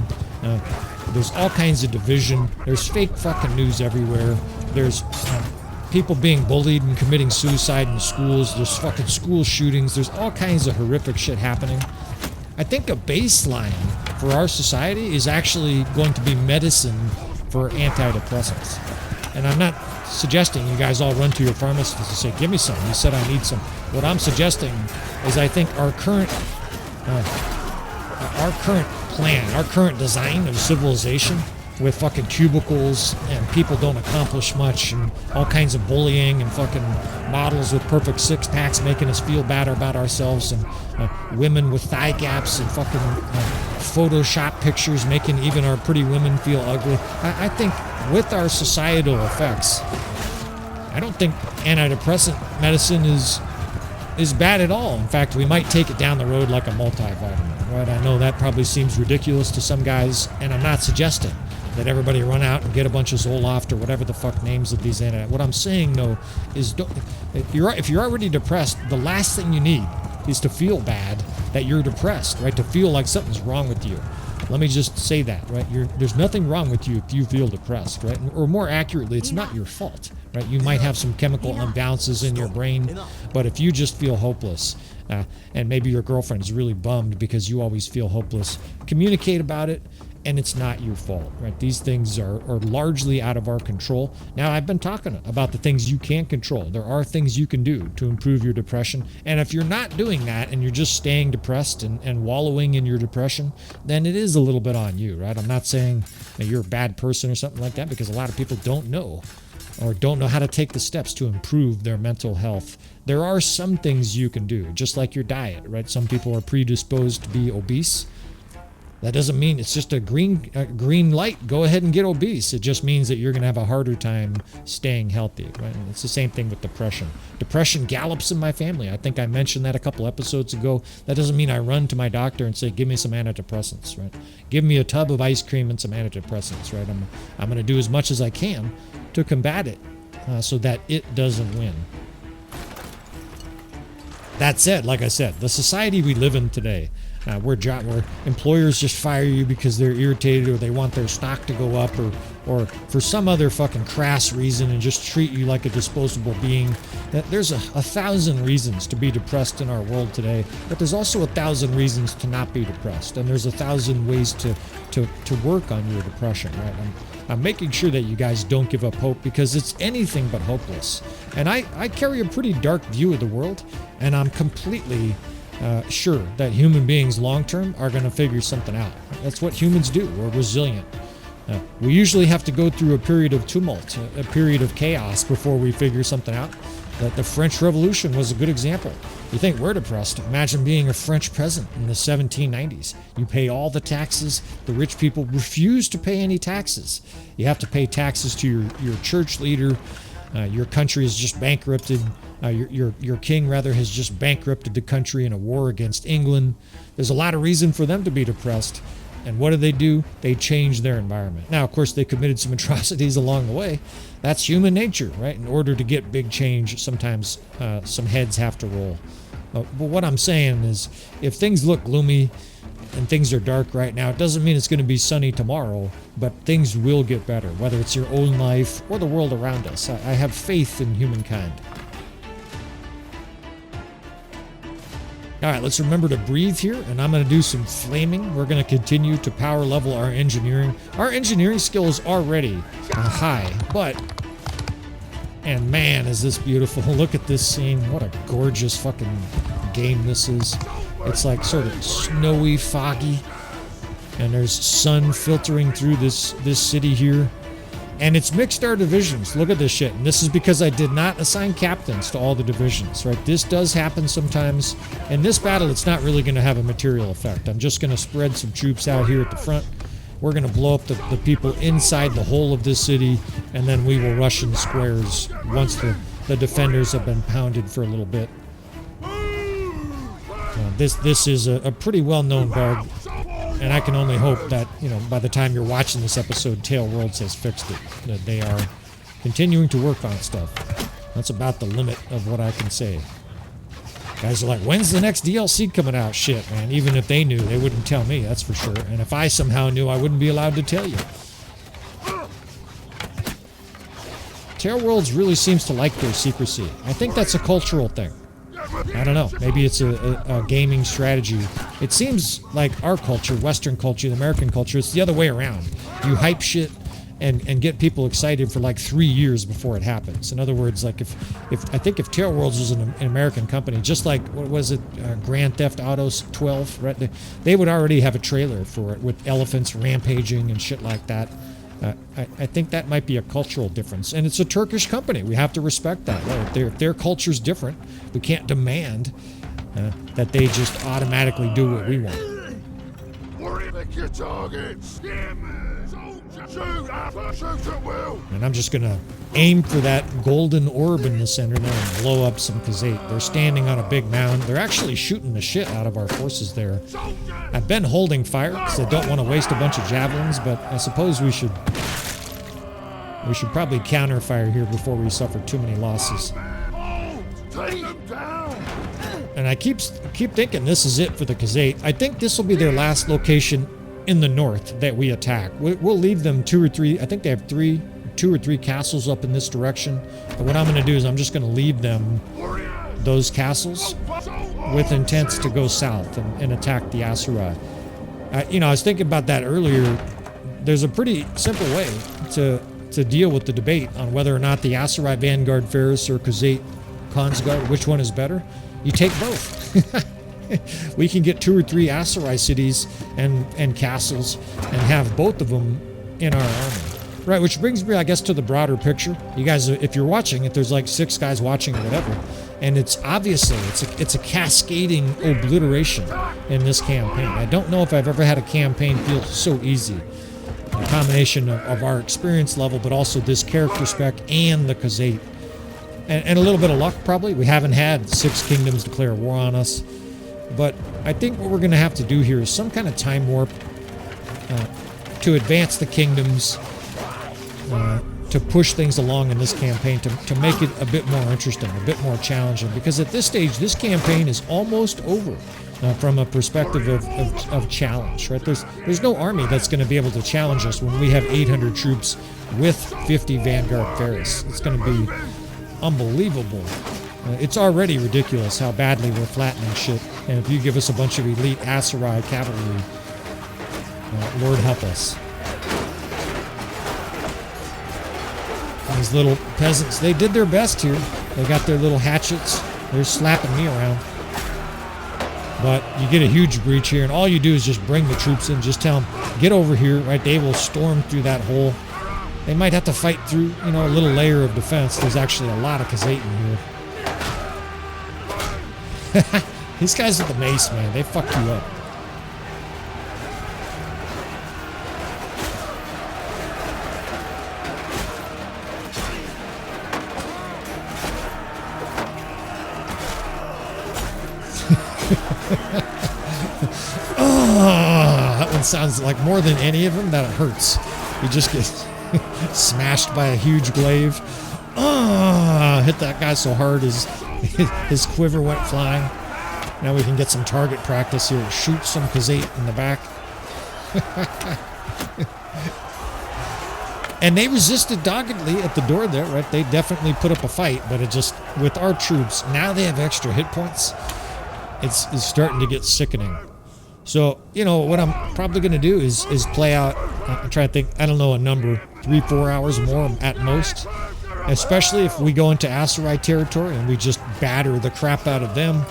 There's all kinds of division. There's fake fucking news everywhere. There's people being bullied and committing suicide in schools. There's fucking school shootings. There's all kinds of horrific shit happening. I think a baseline for our society is actually going to be medicine for antidepressants. And I'm not suggesting you guys all run to your pharmacist and say, give me some. You said I need some. What I'm suggesting is I think our current plan, our current design of civilization with fucking cubicles and people don't accomplish much and all kinds of bullying and fucking models with perfect six-packs making us feel bad about ourselves and women with thigh gaps and fucking Photoshop pictures making even our pretty women feel ugly. I think with our societal effects, I don't think antidepressant medicine is bad at all. In fact, we might take it down the road like a multivitamin, right? I know that probably seems ridiculous to some guys, and I'm not suggesting that everybody run out and get a bunch of Zoloft or whatever the fuck names of these antidepressants. What I'm saying, though, is if you're already depressed, the last thing you need is to feel bad that you're depressed, right? To feel like something's wrong with you. Let me just say that, right? There's nothing wrong with you if you feel depressed, right? Or more accurately, it's not your fault, right? You might have some chemical imbalances in your brain, but if you just feel hopeless, and maybe your girlfriend is really bummed because you always feel hopeless, communicate about it, and it's not your fault, right? These things are largely out of our control. Now, I've been talking about the things you can't control. There are things you can do to improve your depression. And if you're not doing that and you're just staying depressed and wallowing in your depression, then it is a little bit on you, right? I'm not saying that you're a bad person or something like that, because a lot of people don't know or don't know how to take the steps to improve their mental health. There are some things you can do, just like your diet, right? Some people are predisposed to be obese. That doesn't mean it's just a green light. Go ahead and get obese. It just means that you're going to have a harder time staying healthy. Right? And it's the same thing with depression. Depression gallops in my family. I think I mentioned that a couple episodes ago. That doesn't mean I run to my doctor and say, give me some antidepressants. Right? Give me a tub of ice cream and some antidepressants. Right? I'm going to do as much as I can to combat it so that it doesn't win. That said, like I said, the society we live in today, where employers just fire you because they're irritated or they want their stock to go up or for some other fucking crass reason and just treat you like a disposable being. There's a thousand reasons to be depressed in our world today, but there's also 1,000 reasons to not be depressed, and there's 1,000 ways to work on your depression. Right? I'm making sure that you guys don't give up hope because it's anything but hopeless. And I carry a pretty dark view of the world, and I'm completely sure that human beings long-term are going to figure something out. That's what humans do. We're resilient. We usually have to go through a period of tumult, a period of chaos before we figure something out. The French Revolution was a good example. You think we're depressed? Imagine being a French peasant in the 1790s. You pay all the taxes. The rich people refuse to pay any taxes. You have to pay taxes to your church leader. Your country is just bankrupted. Your king, rather, has just bankrupted the country in a war against England. There's a lot of reason for them to be depressed. And what do? They change their environment. Now, of course, they committed some atrocities along the way. That's human nature, right? In order to get big change, sometimes some heads have to roll. But what I'm saying is, if things look gloomy and things are dark right now, it doesn't mean it's going to be sunny tomorrow, but things will get better, whether it's your own life or the world around us. I have faith in humankind. All right, let's remember to breathe here, and I'm going to do some flaming. We're going to continue to power level our engineering. Our engineering skill is already high, and man, is this beautiful. Look at this scene. What a gorgeous fucking game this is. It's like sort of snowy, foggy, and there's sun filtering through this city here. And it's mixed our divisions. Look at this shit. And this is because I did not assign captains to all the divisions, right? This does happen sometimes. In this battle, it's not really going to have a material effect. I'm just going to spread some troops out here at the front. We're going to blow up the people inside the whole of this city, and then we will rush in squares once the defenders have been pounded for a little bit. This is a pretty well-known bug. And I can only hope that, by the time you're watching this episode, Tail Worlds has fixed it. That they are continuing to work on stuff. That's about the limit of what I can say. Guys are like, when's the next DLC coming out? Shit, man. Even if they knew, they wouldn't tell me, that's for sure. And if I somehow knew, I wouldn't be allowed to tell you. Tail Worlds really seems to like their secrecy. I think that's a cultural thing. I don't know. Maybe it's a gaming strategy. It seems like our culture, Western culture, the American culture, it's the other way around. You hype shit and get people excited for like 3 years before it happens. In other words, like if Tail Worlds was an American company, just like, what was it, Grand Theft Auto 12, right? They would already have a trailer for it with elephants rampaging and shit like that. I think that might be a cultural difference. And it's a Turkish company. We have to respect that. Right? If their culture's different, we can't demand that they just automatically do what we want. And I'm just going to aim for that golden orb in the center there and blow up some Khuzait. They're standing on a big mound. They're actually shooting the shit out of our forces there. I've been holding fire because I don't want to waste a bunch of javelins, but I suppose we should probably counter fire here before we suffer too many losses. And I keep thinking this is it for the Khuzait. I think this will be their last location in the north that we attack. We'll leave them 2 or 3. I think they have 2 or 3 castles up in this direction. But what I'm going to do is I'm just going to leave them those castles with intents to go south and attack the Asurai. I was thinking about that earlier. There's a pretty simple way to deal with the debate on whether or not the Asurai Vanguard Ferris or Khuzait Khonsguard, which one is better. You take both. We can get 2 or 3 Asurai cities and castles and have both of them in our army. Right, which brings me, I guess, to the broader picture. You guys, if you're watching, if there's like 6 guys watching or whatever, And it's obviously, it's a cascading obliteration in this campaign. I don't know if I've ever had a campaign feel so easy. A combination of our experience level, but also this character spec and the Khuzait. And a little bit of luck, probably. We haven't had 6 kingdoms declare war on us. But I think what we're going to have to do here is some kind of time warp to advance the kingdoms, to push things along in this campaign, to make it a bit more interesting, a bit more challenging. Because at this stage, this campaign is almost over from a perspective of challenge, right? There's no army that's going to be able to challenge us when we have 800 troops with 50 Vanguard Ferris. It's going to be unbelievable. It's already ridiculous how badly we're flattening shit. And if you give us a bunch of elite Aserai cavalry, Lord help us. These little peasants, they did their best here. They got their little hatchets. They're slapping me around. But you get a huge breach here, and all you do is just bring the troops in. Just tell them, get over here, right? They will storm through that hole. They might have to fight through, you know, a little layer of defense. There's actually a lot of Khuzait in here. These guys with the mace, man, they fuck you up. Oh, that one sounds like more than any of them that it hurts. You just get smashed by a huge glaive. Hit that guy so hard his quiver went flying. Now we can get some target practice here. Shoot some Khuzait in the back. And they resisted doggedly at the door there, right? They definitely put up a fight, but it just, with our troops, now they have extra hit points. It's starting to get sickening. So, you know, what I'm probably going to do is play out, I'm trying to think, I don't know, a number, 3-4 hours more at most. Especially if we go into Aserai territory and we just batter the crap out of them.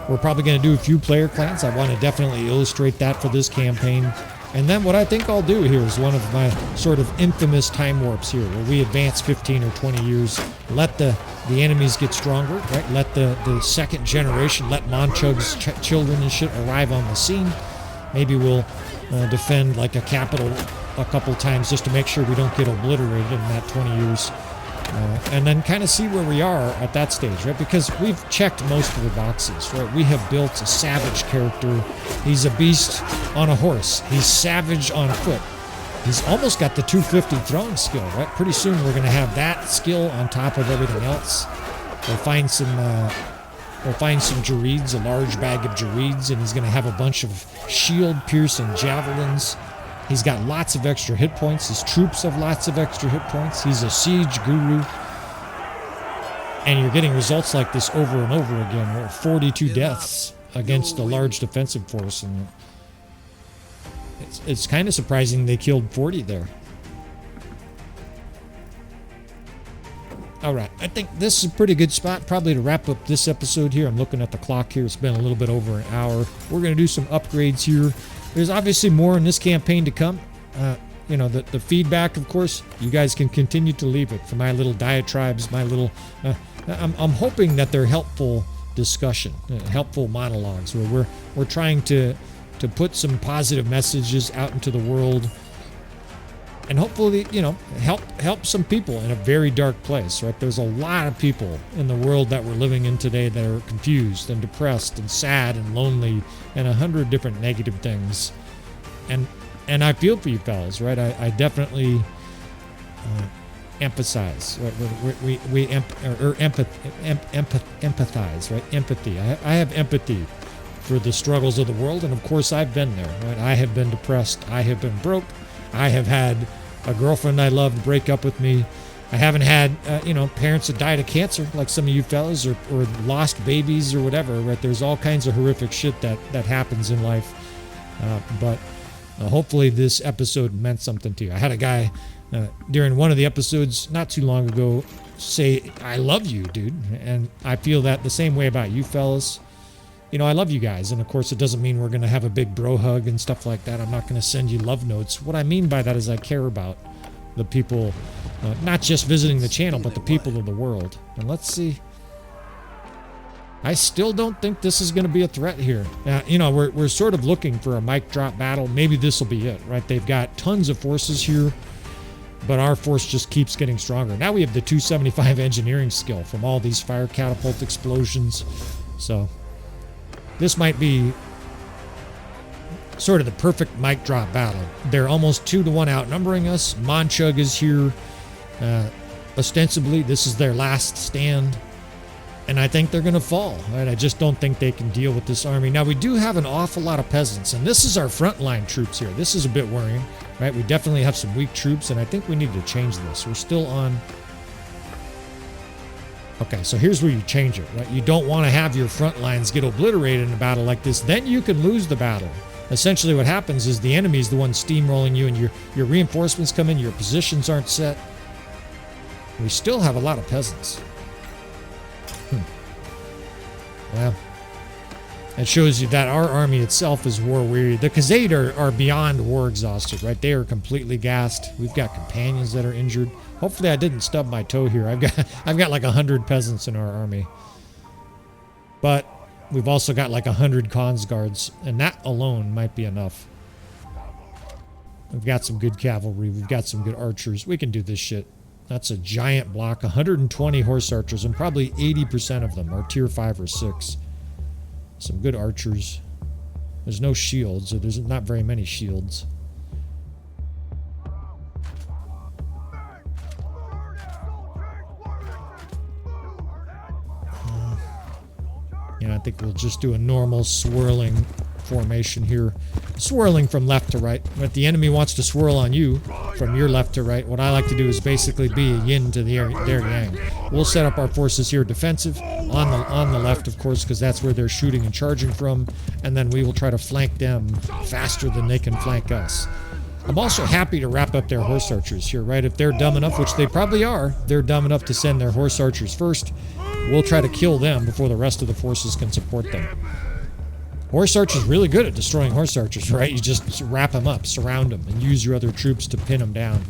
We're probably going to do a few player clans. I want to definitely illustrate that for this campaign. And then what I think I'll do here is one of my sort of infamous time warps here, where we advance 15 or 20 years, let the enemies get stronger, right? Let the second generation, let Monchug's children and shit arrive on the scene. Maybe we'll defend like a capital a couple times just to make sure we don't get obliterated in that 20 years. And then kind of see where we are at that stage, right? Because we've checked most of the boxes, right? We have built a savage character. He's a beast on a horse. He's savage on foot. He's almost got the 250 throwing skill, right? Pretty soon we're going to have that skill on top of everything else. We'll find some Jarids, a large bag of Jarids, and he's going to have a bunch of shield-piercing javelins. He's got lots of extra hit points. His troops have lots of extra hit points. He's a siege guru. And you're getting results like this over and over again, where 42 deaths against a large defensive force. And it's kind of surprising they killed 40 there. All right, I think this is a pretty good spot probably to wrap up this episode here. I'm looking at the clock here. It's been a little bit over an hour. We're going to do some upgrades here. There's obviously more in this campaign to come. You know, the feedback, of course, you guys can continue to leave it for my little diatribes, my little... I'm hoping that they're helpful discussion, helpful monologues, where we're trying to put some positive messages out into the world and hopefully, you know, help some people in a very dark place, right? There's a lot of people in the world that we're living in today that are confused and depressed and sad and lonely and 100 different negative things. And I feel for you fellas, right? I definitely empathize, right? We empathize, right? Empathy. I have empathy for the struggles of the world, and of course I've been there, right? I have been depressed. I have been broke. I have had a girlfriend I loved break up with me. I haven't had, parents that died of cancer like some of you fellas, or lost babies or whatever, right? There's all kinds of horrific shit that happens in life. But hopefully this episode meant something to you. I had a guy during one of the episodes not too long ago say, I love you, dude. And I feel that the same way about you fellas. You know, I love you guys, and of course it doesn't mean we're going to have a big bro hug and stuff like that. I'm not going to send you love notes. What I mean by that is I care about the people, not just visiting the channel, but the people of the world. And let's see. I still don't think this is going to be a threat here. You know, we're sort of looking for a mic drop battle. Maybe this will be it, right? They've got tons of forces here, but our force just keeps getting stronger. Now we have the 275 engineering skill from all these fire catapult explosions. So this might be sort of the perfect mic drop battle. They're almost 2-to-1 outnumbering us. Monchug is here. Ostensibly, this is their last stand. And I think they're going to fall. Right? I just don't think they can deal with this army. Now, we do have an awful lot of peasants, and this is our frontline troops here. This is a bit worrying, right? We definitely have some weak troops, and I think we need to change this. We're still on... Okay, so here's where you change it, right? You don't want to have your front lines get obliterated in a battle like this. Then you can lose the battle. Essentially what happens is the enemy is the one steamrolling you, and your reinforcements come in, your positions aren't set. We still have a lot of peasants. Well, it shows you that our army itself is war weary. The Khuzait are beyond war exhausted, right? They are completely gassed. We've got companions that are injured. Hopefully I didn't stub my toe here. I've got like 100 peasants in our army. But we've also got like 100 cons guards, and that alone might be enough. We've got some good cavalry. We've got some good archers. We can do this shit. That's a giant block. 120 horse archers, and probably 80% of them are tier 5 or 6. Some good archers. There's no shields, or there's not very many shields. You know, I think we'll just do a normal swirling formation here. Swirling from left to right. If the enemy wants to swirl on you from your left to right, what I like to do is basically be a yin to their yang. We'll set up our forces here defensive on the left, of course, because that's where they're shooting and charging from, and then we will try to flank them faster than they can flank us. I'm also happy to wrap up their horse archers here, right? If they're dumb enough, which they probably are, they're dumb enough to send their horse archers first. We'll try to kill them before the rest of the forces can support them. Horse archers really good at destroying horse archers, right? You just wrap them up, surround them, and use your other troops to pin them down.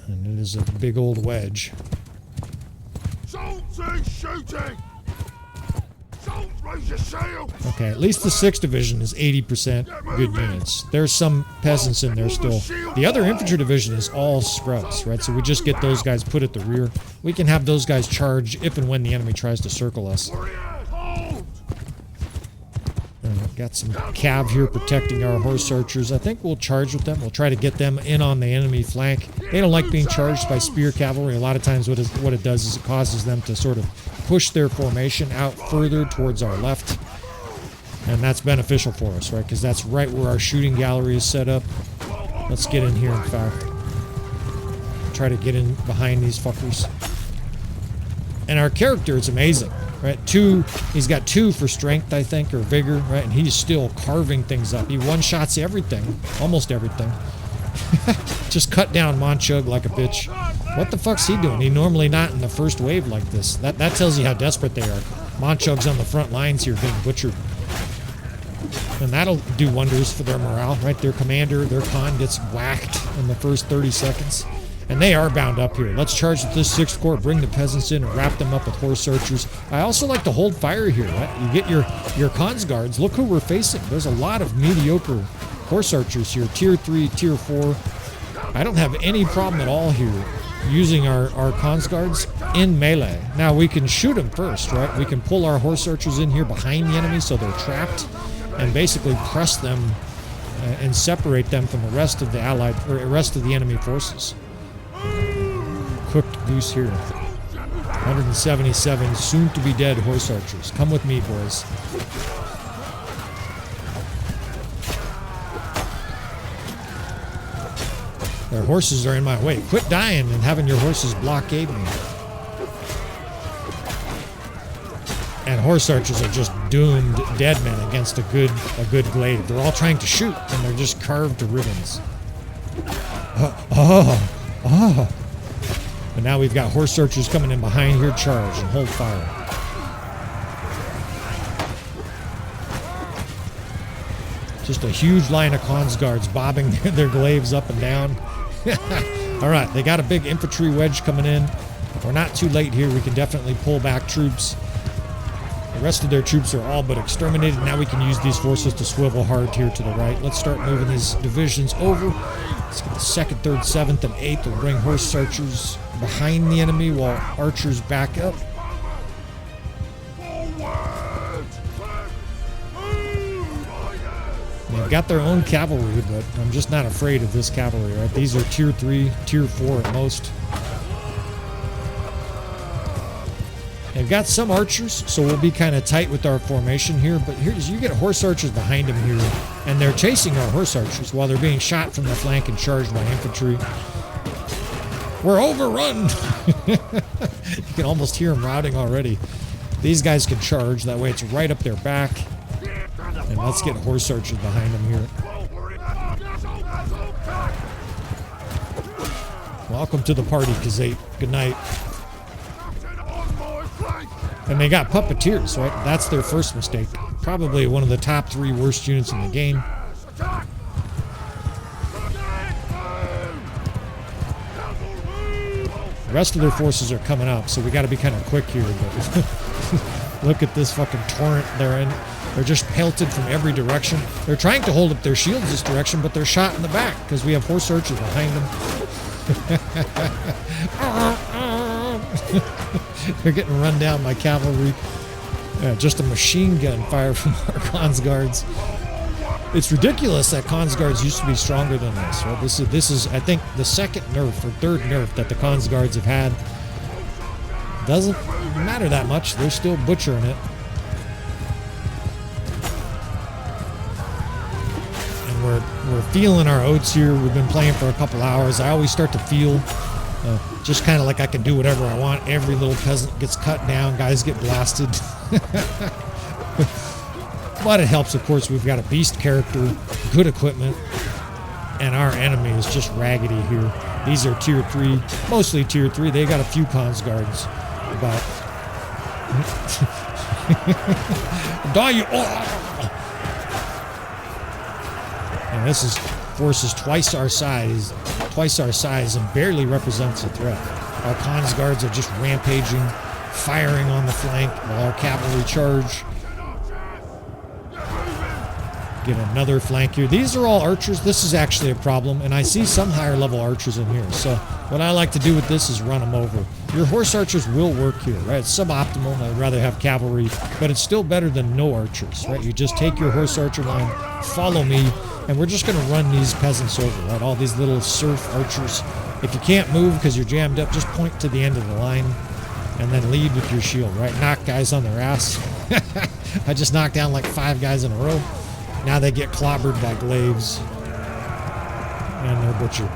And it is a big old wedge. Shooting! Raise your sail! Okay, at least the 6th Division is 80% good units. There's some peasants in there still. The other infantry division is all scrubs, right? So we just get those guys put at the rear. We can have those guys charge if and when the enemy tries to circle us. Got some cav here protecting our horse archers. I think we'll charge with them. We'll try to get them in on the enemy flank. They don't like being charged by spear cavalry. A lot of times what it does is it causes them to sort of push their formation out further towards our left. And that's beneficial for us, right? Because that's right where our shooting gallery is set up. Let's get in here, in fact. Try to get in behind these fuckers. And our character is amazing. Right, he's got 2 for strength, I think, or vigor, right? And he's still carving things up. He one-shots everything, almost everything. Just cut down Monchug like a bitch. What the fuck's he doing? He's normally not in the first wave like this. That tells you how desperate they are. Monchug's on the front lines here being butchered. And that'll do wonders for their morale, right? Their commander, their con gets whacked in the first 30 seconds. And they are bound up here. Let's charge with this 6th Corps, bring the peasants in, and wrap them up with horse archers. I also like to hold fire here. Right? You get your cons guards. Look who we're facing. There's a lot of mediocre horse archers here. Tier 3, Tier 4. I don't have any problem at all here using our cons guards in melee. Now, we can shoot them first, right? We can pull our horse archers in here behind the enemy so they're trapped and basically press them and separate them from the rest of the rest of the enemy forces. Cooked goose here. 177 soon-to-be-dead horse archers. Come with me, boys. Their horses are in my way. Quit dying and having your horses blockade me. And horse archers are just doomed dead men against a good glaive. They're all trying to shoot, and they're just carved to ribbons. And now we've got horse archers coming in behind here. Charge and hold fire. Just a huge line of cons guards bobbing their glaives up and down. All right, they got a big infantry wedge coming in. We're not too late here. We can definitely pull back troops. The rest of their troops are all but exterminated. Now we can use these forces to swivel hard here to the right. Let's start moving these divisions over. Let's get the 2nd, 3rd, 7th, and 8th. We'll bring horse archers behind the enemy while archers back up. They've got their own cavalry, but I'm just not afraid of this cavalry, right? These are tier 3, tier 4 at most. They've got some archers, so we'll be kind of tight with our formation here, but here's, you get horse archers behind them here, and they're chasing our horse archers while they're being shot from the flank and charged by infantry. We're overrun! You can almost hear them routing already. These guys can charge, that way it's right up their back. And let's get horse archers behind them here. Welcome to the party, Khuzait. Good night. And they got puppeteers, right? That's their first mistake. Probably one of the top 3 worst units in the game. The rest of their forces are coming up, so we got to be kind of quick here. But look at this fucking torrent they're in. They're just pelted from every direction. They're trying to hold up their shields this direction, but they're shot in the back because we have horse archers behind them. They're getting run down by cavalry. Just a machine gun fire from our cons guards. It's ridiculous that cons guards used to be stronger than this. Right? This is I think the 2nd nerf or 3rd nerf that the cons guards have had. Doesn't matter that much. They're still butchering it. And we're feeling our oats here. We've been playing for a couple hours. I always start to feel just kind of like I can do whatever I want. Every little peasant gets cut down. Guys get blasted. But it helps, of course. We've got a beast character, good equipment, and our enemy is just raggedy here. These are tier 3, mostly tier 3. They got a few cons guards, but die you! And this is forces twice our size, and barely represents a threat. Our cons guards are just rampaging, firing on the flank while our cavalry charge. Get another flank here. These are all archers. This is actually a problem, and I see some higher level archers in here. So what I like to do with this is run them over. Your horse archers will work here, right? It's suboptimal. I'd rather have cavalry, but it's still better than no archers, right? You just take your horse archer line, follow me, and we're just going to run these peasants over, right? All these little serf archers. If you can't move because you're jammed up, just point to the end of the line and then lead with your shield, right? Knock guys on their ass. I just knocked down like 5 guys in a row. Now they get clobbered by glaives, and they're butchered.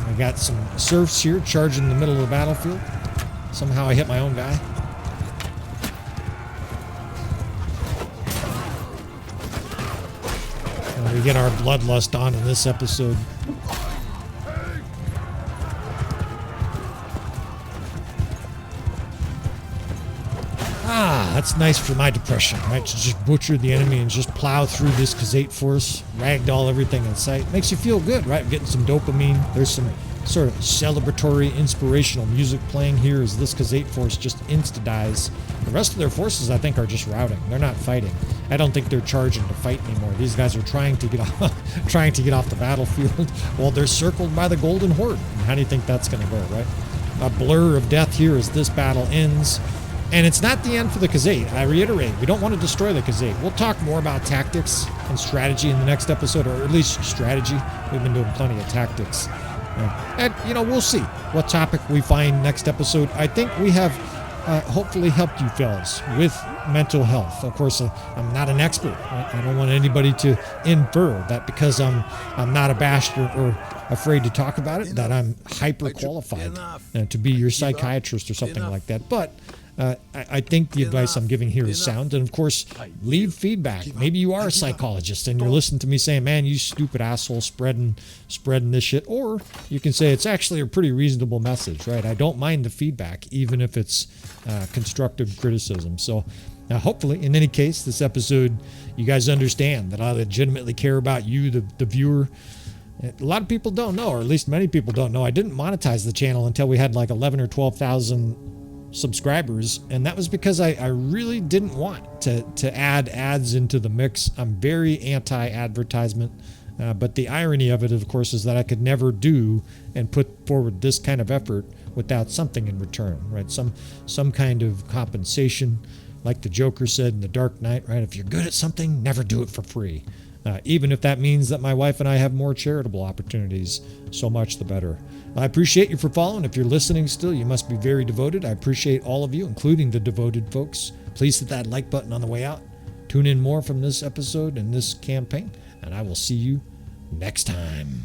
I got some serfs here charging in the middle of the battlefield. Somehow I hit my own guy. And we get our bloodlust on in this episode. That's nice for my depression, right? To just butcher the enemy and just plow through this Khuzait force, ragdoll everything in sight. Makes you feel good, right? Getting some dopamine. There's some sort of celebratory, inspirational music playing here as this Khuzait force just insta-dies. The rest of their forces, I think, are just routing. They're not fighting. I don't think they're charging to fight anymore. These guys are trying to get off, the battlefield while they're circled by the Golden Horde. And how do you think that's going to go, right? A blur of death here as this battle ends. And it's not the end for the Khuzait. I reiterate, we don't want to destroy the Khuzait. We'll talk more about tactics and strategy in the next episode, or at least strategy. We've been doing plenty of tactics. And, we'll see what topic we find next episode. I think we have hopefully helped you fellas with mental health. Of course, I'm not an expert. I don't want anybody to infer that because I'm not abashed or afraid to talk about it, that I'm hyper qualified to be your psychiatrist or something like that. But I think the advice I'm giving here is sound. And of course, leave feedback. Maybe you are a psychologist and you're listening to me saying, man, you stupid asshole spreading this shit. Or you can say it's actually a pretty reasonable message, right? I don't mind the feedback, even if it's constructive criticism. So Now, hopefully, in any case, this episode, you guys understand that I legitimately care about you, the viewer. A lot of people don't know, or at least many people don't know, I didn't monetize the channel until we had like 11 or 12,000 subscribers, and that was because I really didn't want to add ads into the mix. I'm very anti-advertisement, but the irony of it, of course, is that I could never do and put forward this kind of effort without something in return, right? Some kind of compensation, like the Joker said in The Dark Knight, right? If you're good at something, never do it for free. Even if that means that my wife and I have more charitable opportunities, so much the better. I appreciate you for following. If you're listening still, you must be very devoted. I appreciate all of you, including the devoted folks. Please hit that like button on the way out. Tune in more from this episode and this campaign, and I will see you next time.